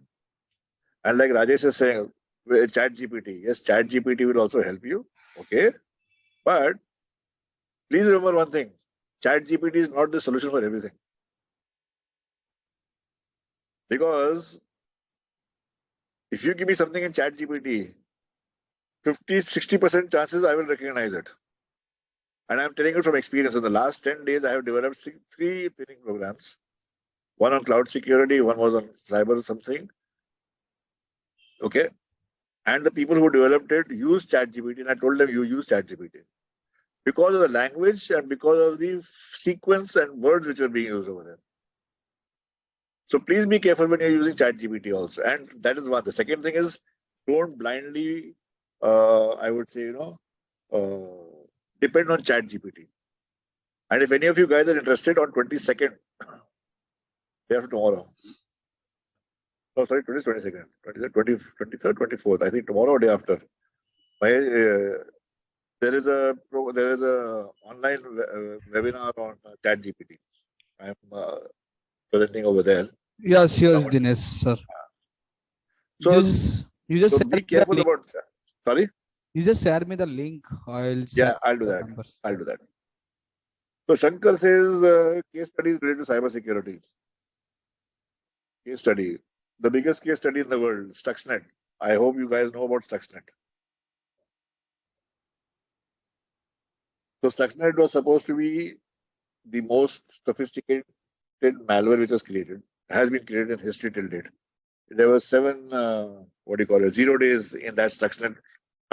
And like Rajesh is saying, with ChatGPT, yes, ChatGPT will also help you. Okay. But please remember one thing. ChatGPT is not the solution for everything. Because if you give me something in ChatGPT, 50-60% chances I will recognize it. And I'm telling you from experience, in the last 10 days, I have developed 3 training programs. One on cloud security, one was on cyber something. Okay. And the people who developed it used ChatGPT, and I told them, you use ChatGPT. Because of the language and because of the sequence and words which are being used over there. So please be careful when you're using ChatGPT also. And that is one. The second thing is, don't blindly, I would say, depend on ChatGPT. And if any of you guys are interested, on 22nd, day after tomorrow. Oh, sorry, 22nd, 23rd, 24th. I think tomorrow or day after. There is a online webinar on ChatGPT. I am presenting over there. Yes, yes, Dinesh, sir. So, you just so be careful about that. Sorry? You just share me the link. I'll I'll do that. numbers. I'll do that. So Shankar says case studies related to cybersecurity. Case study. The biggest case study in the world, Stuxnet. I hope you guys know about Stuxnet. So Stuxnet was supposed to be the most sophisticated malware which was created, has been created in history till date. There were 7, 0 days in that Stuxnet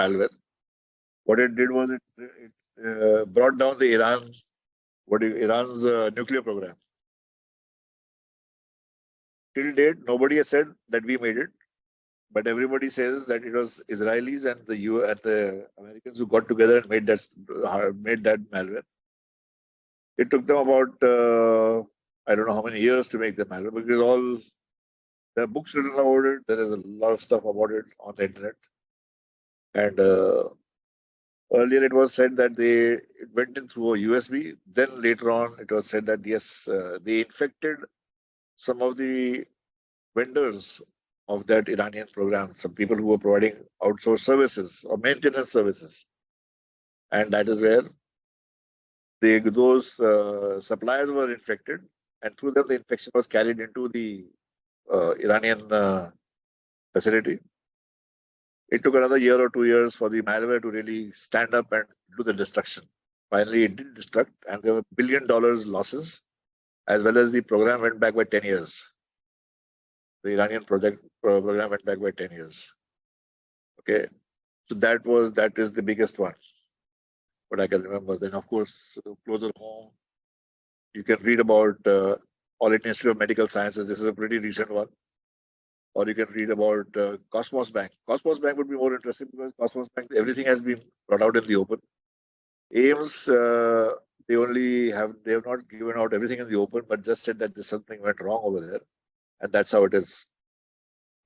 malware. What it did was it brought down the Iran's nuclear program. Till date, nobody has said that we made it, but everybody says that it was Israelis and the Americans who got together and made that malware. It took them about I don't know how many years to make the malware, because there are books written about it. There is a lot of stuff about it on the internet. And earlier it was said that it went in through a USB. Then later on it was said that yes, they infected some of the vendors of that Iranian program, some people who were providing outsourced services or maintenance services. And that is where those suppliers were infected, and through them the infection was carried into the Iranian facility. It took another year or 2 years for the malware to really stand up and do the destruction. Finally, it did destruct, and there were $1 billion losses, as well as the program went back by 10 years. The Iranian program went back by 10 years. Okay, so that is the biggest one, what I can remember. Then, of course, closer home, you can read about All Indian Institute of Medical Sciences. This is a pretty recent one. Or you can read about Cosmos Bank. Cosmos Bank would be more interesting because Cosmos Bank, everything has been brought out in the open. AIMS, they have not given out everything in the open, but just said that something went wrong over there. And that's how it is.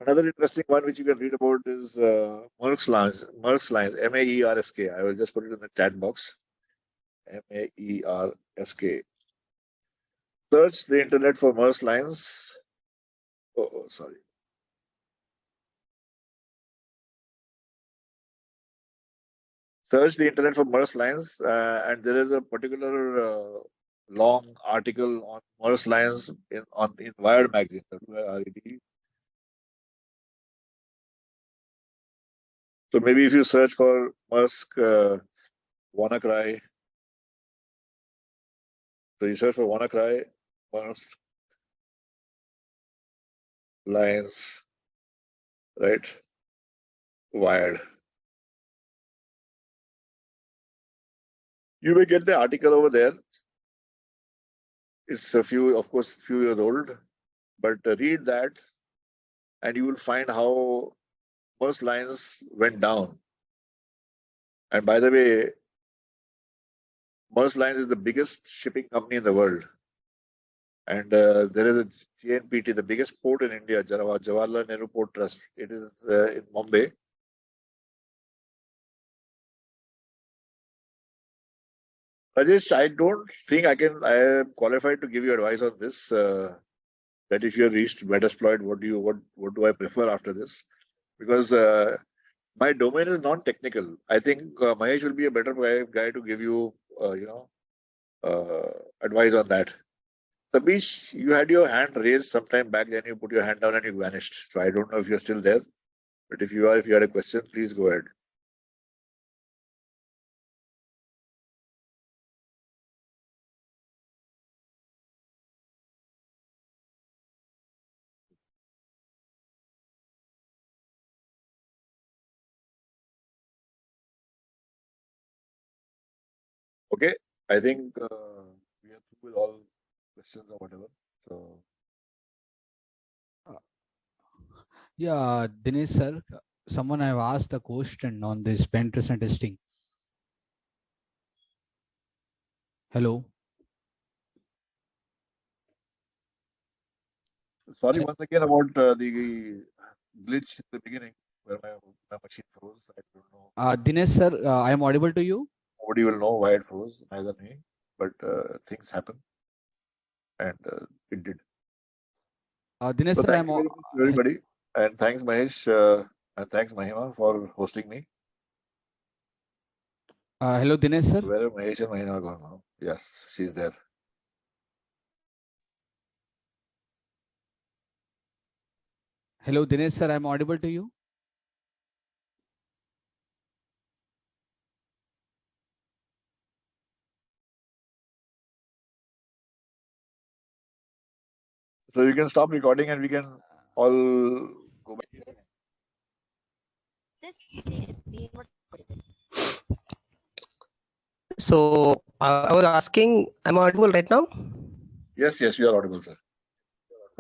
Another interesting one which you can read about is Merck's lines. Merck's lines, M-A-E-R-S-K. I will just put it in the chat box. M-A-E-R-S-K. Search the internet for Merck's lines. Oh, sorry. Search the internet for Merck's lines, and there is a particular long article on Merck's lines in Wired magazine. W-I-R-E-D. So maybe if you search for Maersk WannaCry, so you search for WannaCry, Maersk lines, right? Wired. You may get the article over there. It's of course, few years old, but read that, and you will find how Maersk lines went down. And by the way, Maersk Lines is the biggest shipping company in the world. And there is a JNPT, the biggest port in India, Jawaharlal Nehru Port Trust. It is in Mumbai. Rajesh, I don't think I am qualified to give you advice on this. That if you're reached Metasploit, what do I prefer after this? Because my domain is non-technical. I think Mahesh will be a better guy to give you, advice on that. Sabish, you had your hand raised sometime back, then you put your hand down and you vanished. So I don't know if you're still there. But if you had a question, please go ahead. Okay, I think we are through with all questions or whatever. So Yeah, Dinesh sir, someone have asked the question on this penetration testing. Hello. sorry once again about the glitch in the beginning where my machine froze. I don't know. Dinesh sir, I am audible to you. Nobody will know why it froze, neither me. But things happen, and it did. Dinesh So sir, I thank am. you very much to everybody, and thanks Mahesh, and thanks Mahima for hosting me. Hello, Dinesh sir. Where are Mahesh and Mahima gone now? Yes, she's there. Hello, Dinesh sir, I am audible to you. So you can stop recording and we can all go back. So I was asking, am I audible right now? Yes, you are audible, sir.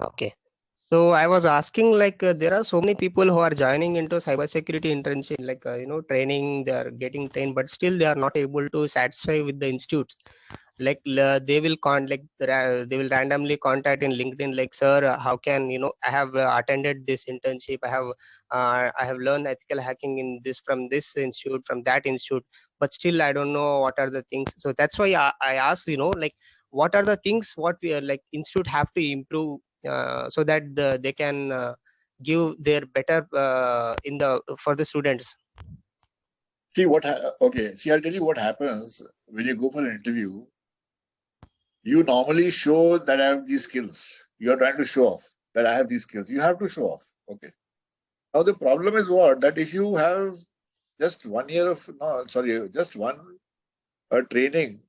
Okay. So I was asking, like, there are so many people who are joining into cybersecurity internship, like, training, they are getting trained, but still they are not able to satisfy with the institutes. Like they will they will randomly contact in LinkedIn, like, sir, how can, I have attended this internship, I have learned ethical hacking in this, from this institute, from that institute, but still I don't know what are the things. So that's why I asked, like, what are the things what we are, like, institute have to improve so that they can give their better for the students. See I'll tell you what happens when you go for an interview. You normally show that I have these skills. You are trying to show off that I have these skills. You have to show off. Okay. Now the problem is what? That if you have just 1 year of just one training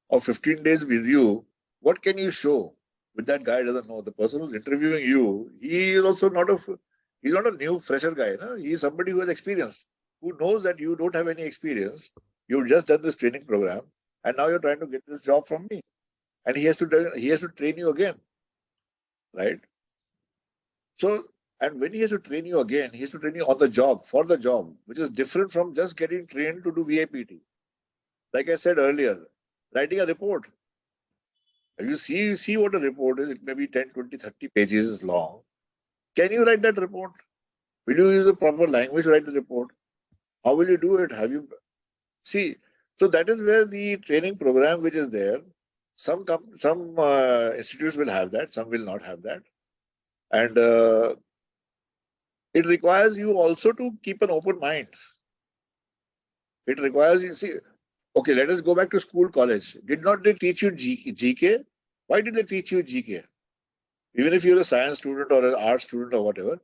of 15 days with you, what can you show? With that guy doesn't know. The person who's interviewing you, he is also he's not a new fresher guy. No? He is somebody who has experience, who knows that you don't have any experience. You've just done this training program, and now you're trying to get this job from me. And he has to train you again, right? So, and when he has to train you again, he has to train you on the job, for the job, which is different from just getting trained to do VAPT. Like I said earlier, writing a report. You see what a report is. It may be 10, 20, 30 pages long. Can you write that report? Will you use the proper language to write the report? How will you do it? Have you see? So that is where the training program which is there. Some institutes will have that, some will not have that, and it requires you also to keep an open mind. It requires you see. Okay, let us go back to school, college. Did not they teach you GK? Why did they teach you GK? Even if you're a science student or an art student or whatever,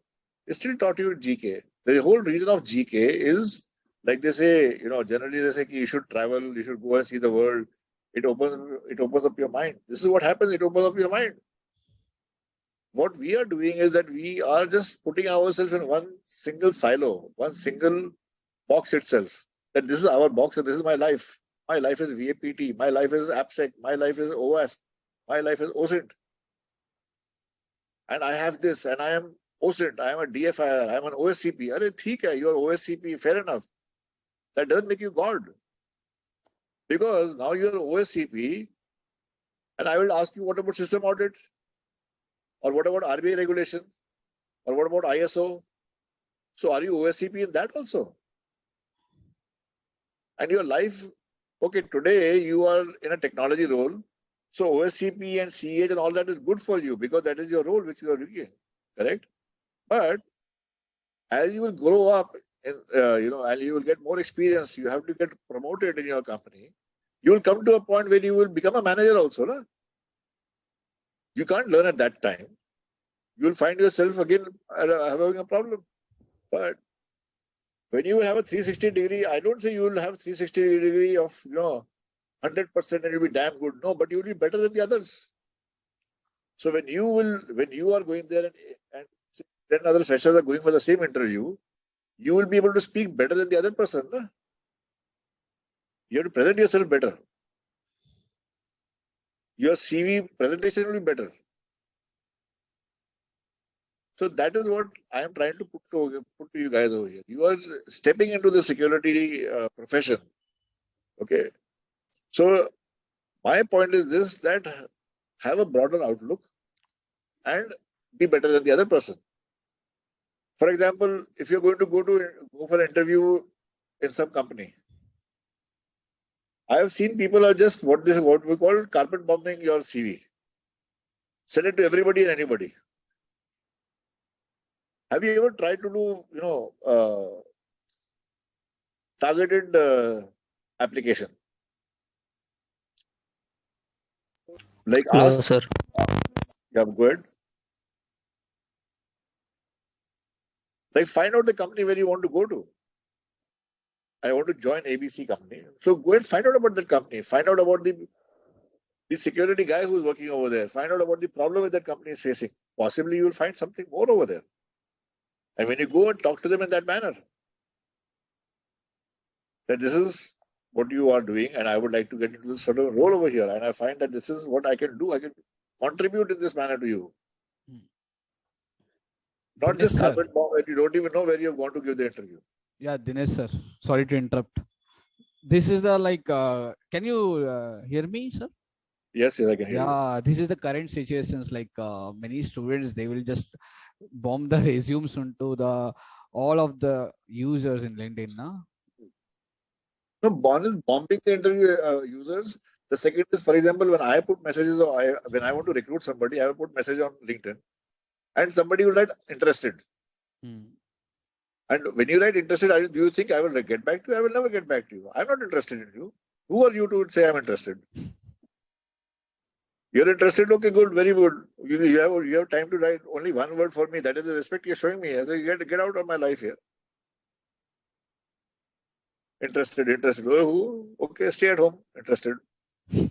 they still taught you GK. The whole reason of GK is, like they say, generally they say you should travel, you should go and see the world. It opens up your mind. This is what happens, it opens up your mind. What we are doing is that we are just putting ourselves in one single silo, one single box itself. That this is our box and this is my life. My life is VAPT, my life is AppSec, my life is OS, my life is OSINT. And I have this, and I am OSINT, I am a DFIR, I am an OSCP. Arey, theek hai, you are OSCP, fair enough. That doesn't make you God. Because now you are OSCP, and I will ask you, what about system audit? Or what about RBI regulations? Or what about ISO? So are you OSCP in that also? And your life, okay, today you are in a technology role. So OSCP and CH and all that is good for you because that is your role which you are doing, correct? But as you will grow up, and you will get more experience, you have to get promoted in your company. You will come to a point where you will become a manager also. Na? You can't learn at that time. You will find yourself again having a problem. But when you have a 360 degree, I don't say you will have 360 degree of 100% and you'll be damn good. No, but you will be better than the others. So when you are going there and 10 other freshers are going for the same interview, you will be able to speak better than the other person. Na? You have to present yourself better. Your CV presentation will be better. So that is what I am trying to put to you guys over here. You are stepping into the security profession. Okay. So my point is this, that have a broader outlook and be better than the other person. For example, if you're going to go for an interview in some company, I have seen people are just what we call carpet bombing your CV. Send it to everybody and anybody. Have you ever tried to do, targeted application? Like No, ask, sir. yeah, go ahead. Like find out the company where you want to go to. I want to join ABC company. So go and find out about that company. Find out about the security guy who's working over there. Find out about the problem that company is facing. Possibly you will find something more over there. And when you go and talk to them in that manner, that this is what you are doing and I would like to get into this sort of role over here. And I find that this is what I can do. I can contribute in this manner to you. Not Dinesh just sir. carpet bomb that you don't even know where you want to give the interview. Yeah, Dinesh sir. Sorry to interrupt. This is the can you hear me, sir? Yes, I can hear you. Yeah, this is the current situations. Many students, they will just bomb the resumes into all of the users in LinkedIn. Na? No, one is bombing the interview users. The second is, for example, when I put messages or when I want to recruit somebody, I will put message on LinkedIn and somebody will write interested. And when you write interested, do you think I will get back to you? I will never get back to you. I'm not interested in you. Who are you to say I'm interested? You're interested? Okay, good, very good. You have time to write only one word for me. That is the respect you're showing me. As I get out of my life here. Interested. Oh, who? Okay, stay at home. Interested. Yes,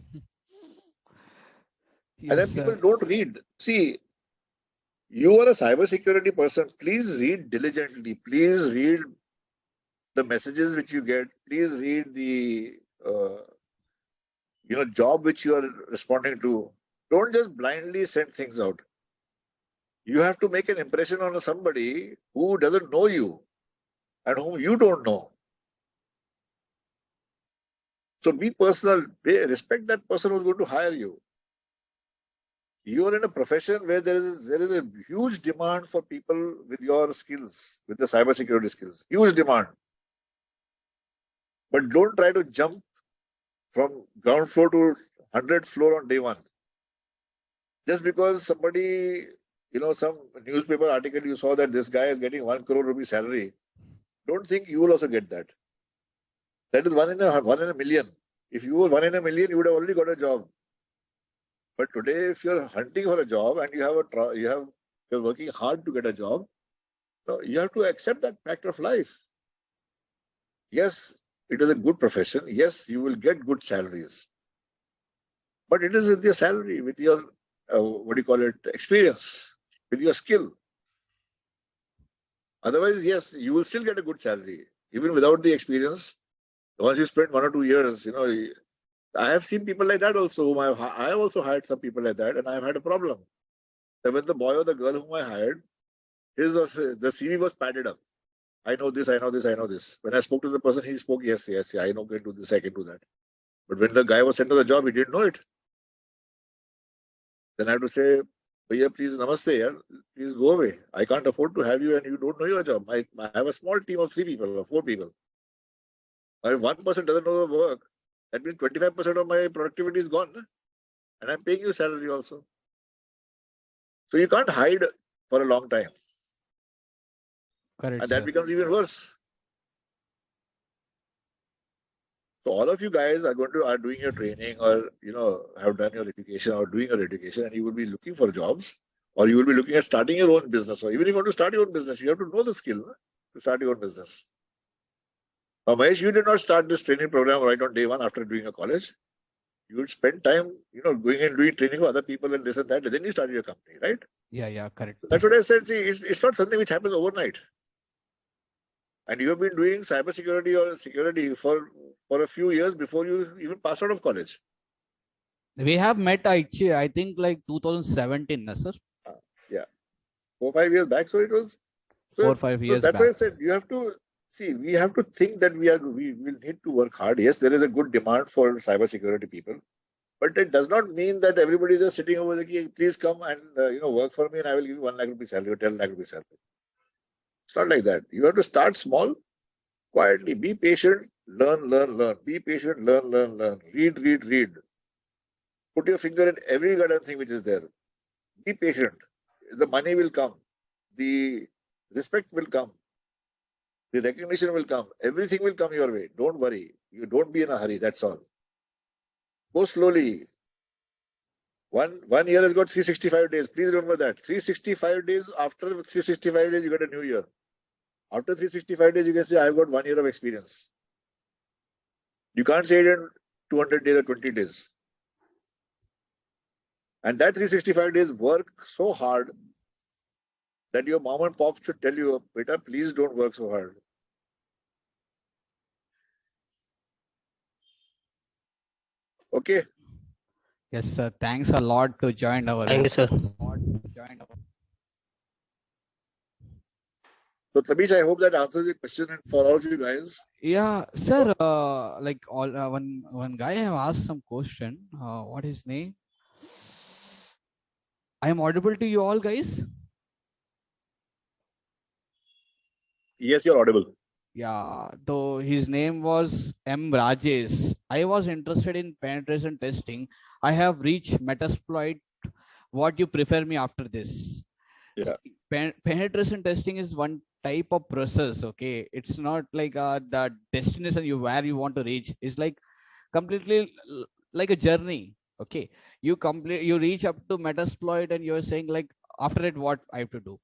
And then people don't read. See, you are a cybersecurity person. Please read diligently. Please read the messages which you get. Please read the job which you are responding to. Don't just blindly send things out. You have to make an impression on somebody who doesn't know you and whom you don't know. So be personal. Respect that person who's going to hire you. You are in a profession where there is a huge demand for people with your skills, with the cybersecurity skills. Huge demand. But don't try to jump from ground floor to 100th floor on day one. Just because somebody, some newspaper article you saw that this guy is getting 1 crore rupee salary, don't think you will also get that. That is one in a million. If you were 1 in a million, you would have already got a job. But today, if you're hunting for a job and you're working hard to get a job, you have to accept that fact of life. Yes, it is a good profession. Yes, you will get good salaries. But it is with your salary, with your experience, with your skill. Otherwise, yes, you will still get a good salary, even without the experience. Once you spend 1 or 2 years, I have seen people like that also. I have also hired some people like that, and I have had a problem. That when the boy or the girl whom I hired, the CV was padded up. I know this, I know this, I know this. When I spoke to the person, he spoke, yes, I know, I can do this, I can do that. But when the guy was sent to the job, he didn't know it. Then I have to say, Bhaiya, please, namaste, yaar. Please go away. I can't afford to have you and you don't know your job. I have a small team of 3 people or 4 people. If one person doesn't know the work, that means 25% of my productivity is gone. And I'm paying you salary also. So you can't hide for a long time. Correct, And that sir. becomes even worse. So all of you guys are doing your training or have done your education or doing your education, and you will be looking for jobs, or you will be looking at starting your own business. Or even if you want to start your own business, you have to know the skill to start your own business. Now, Mahesh, you did not start this training program right on day one after doing a college. You would spend time, going and doing training for other people and this and that. And then you started your company, right? Yeah, correct. So that's what I said. See, it's not something which happens overnight. And you have been doing cybersecurity or security for a few years before you even passed out of college. We have met, actually, I think like 2017, sir. Yeah, 4 or 5 years back. So it was 4 or 5 years that's back. why I said you have to see. We have to think that we will need to work hard. Yes, there is a good demand for cybersecurity people, but it does not mean that everybody is just sitting over there. Please come and work for me, and I will give you 1 lakh rupee salary or 10 lakh rupee salary. It's not like that. You have to start small, quietly. Be patient. Learn. Be patient. Learn. Read. Put your finger in every goddamn thing which is there. Be patient. The money will come. The respect will come. The recognition will come. Everything will come your way. Don't worry. You don't be in a hurry. That's all. Go slowly. One year has got 365 days. Please remember that. 365 days. After 365 days, you get a new year. After 365 days, you can say, I've got 1 year of experience. You can't say it in 200 days or 20 days. And that 365 days work so hard that your mom and pop should tell you, beta, please don't work so hard. Okay. Yes, sir. Thanks a lot to join our. Thank you, sir. So, Tabish, I hope that answers your question and for all of you guys. Yeah, sir. Like one guy have asked some question. What is his name? I am audible to you all, guys. Yes, you're audible. Yeah, though his name was M. Rajesh. I was interested in penetration testing. I have reached Metasploit. What you prefer me after this? Yeah. Penetration testing is one type of process. Okay, it's not like the destination where you want to reach. It's like completely like a journey. Okay, you reach up to Metasploit and you're saying like, after it, what I have to do?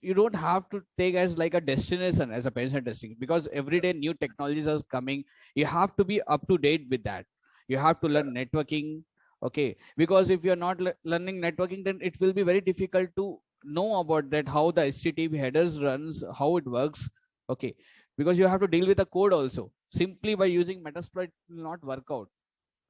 You don't have to take as like a destination as a penetration testing, because every day new technologies are coming. You have to be up to date with that. You have to learn networking. Okay, because if you're not learning networking, then it will be very difficult to know about that, how the HTTP headers runs, how it works. Okay, because you have to deal with the code also. Simply by using Metasploit will not work out.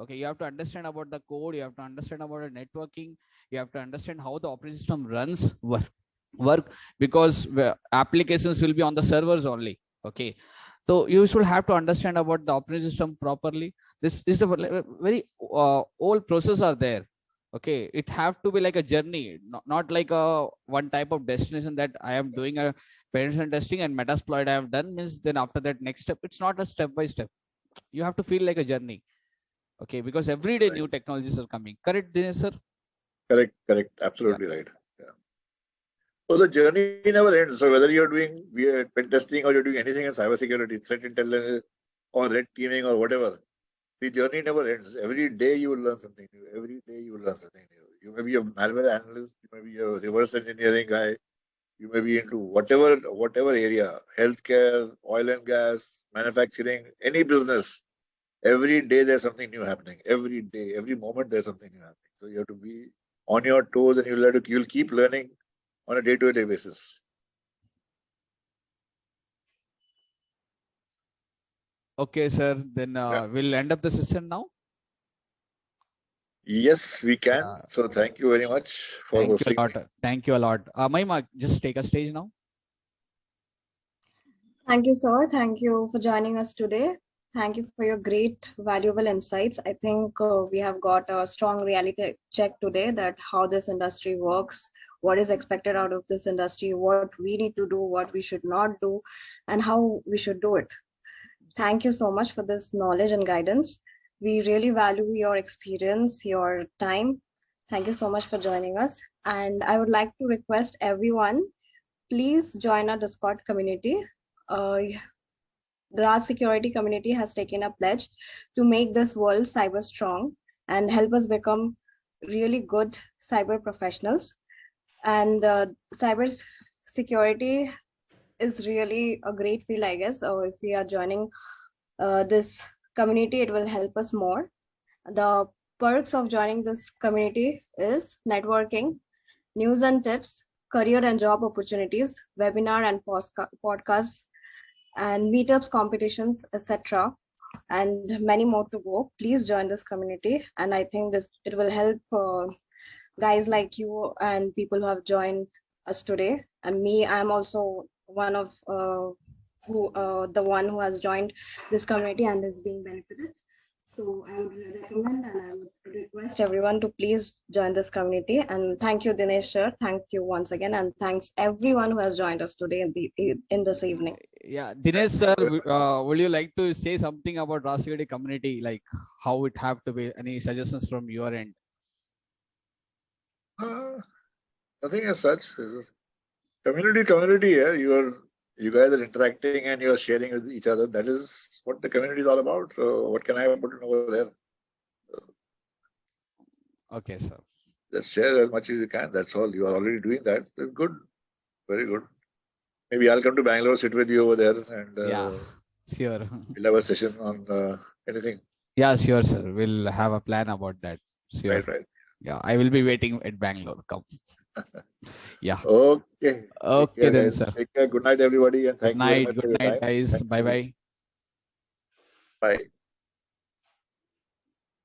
Okay, you have to understand about the code, you have to understand about the networking, you have to understand how the operating system runs work, because applications will be on the servers only. Okay, so you should have to understand about the operating system properly. This is a very old process are there. Okay, it have to be like a journey, not like a one type of destination that I am doing a penetration testing and metasploit I have done means then after that next step. It's not a step by step. You have to feel like a journey. Okay, because every day Right. new technologies are coming. Correct, Dinesh sir? Correct. Absolutely right. Yeah. So the journey never ends. So whether you're doing pen testing or you're doing anything in cybersecurity, threat intelligence, or red teaming or whatever, the journey never ends. Every day you will learn something new. Every day you will learn something new. You may be a malware analyst, you may be a reverse engineering guy, you may be into whatever area, healthcare, oil and gas, manufacturing, any business. Every day there's something new happening. Every day, every moment there's something new happening. So you have to be on your toes, and you'll keep learning on a day-to-day basis. Okay, sir. Then Yeah. we'll end up the session now. Yes, we can. Yeah. So thank you very much for Thank you hosting a me. lot. Thank you a lot. Mahima, just take a stage now. Thank you, sir. Thank you for joining us today. Thank you for your great, valuable insights. I think we have got a strong reality check today that how this industry works, what is expected out of this industry, what we need to do, what we should not do, and how we should do it. Thank you so much for this knowledge and guidance. We really value your experience, your time. Thank you so much for joining us. And I would like to request everyone, please join our Discord community. The Razz Security Community has taken a pledge to make this world cyber strong and help us become really good cyber professionals. And cyber security is really a great field, I guess. So if we are joining this community, it will help us more. The perks of joining this community is networking, news and tips, career and job opportunities, webinar and podcasts, and meetups, competitions, etc., and many more to go. Please join this community, and I think this it will help guys like you and people who have joined us today. And me, I'm also one of the one who has joined this community and is being benefited. So I would recommend and I would request everyone to please join this community. And thank you, Dinesh sir. Thank you once again, and thanks everyone who has joined us today in this evening. Yeah, Dinesh sir, would you like to say something about Razz Security Community, like how it have to be? Any suggestions from your end? Nothing as such. Community. Yeah, you guys are interacting and you're sharing with each other. That is what the community is all about. So what can I put in over there? Okay, sir. Just share as much as you can. That's all. You are already doing that. That's good. Very good. Maybe I'll come to Bangalore, sit with you over there, and Yeah, sure. we'll have a session on anything. Yeah, sure, sir. We'll have a plan about that. Sure. Right. Yeah, I will be waiting at Bangalore. Come. Yeah. Okay. Okay, Take care, then, guys. sir. Take care. Good night, everybody, and thank you very much for Good your night, time. guys. Thank Bye you. bye. Bye.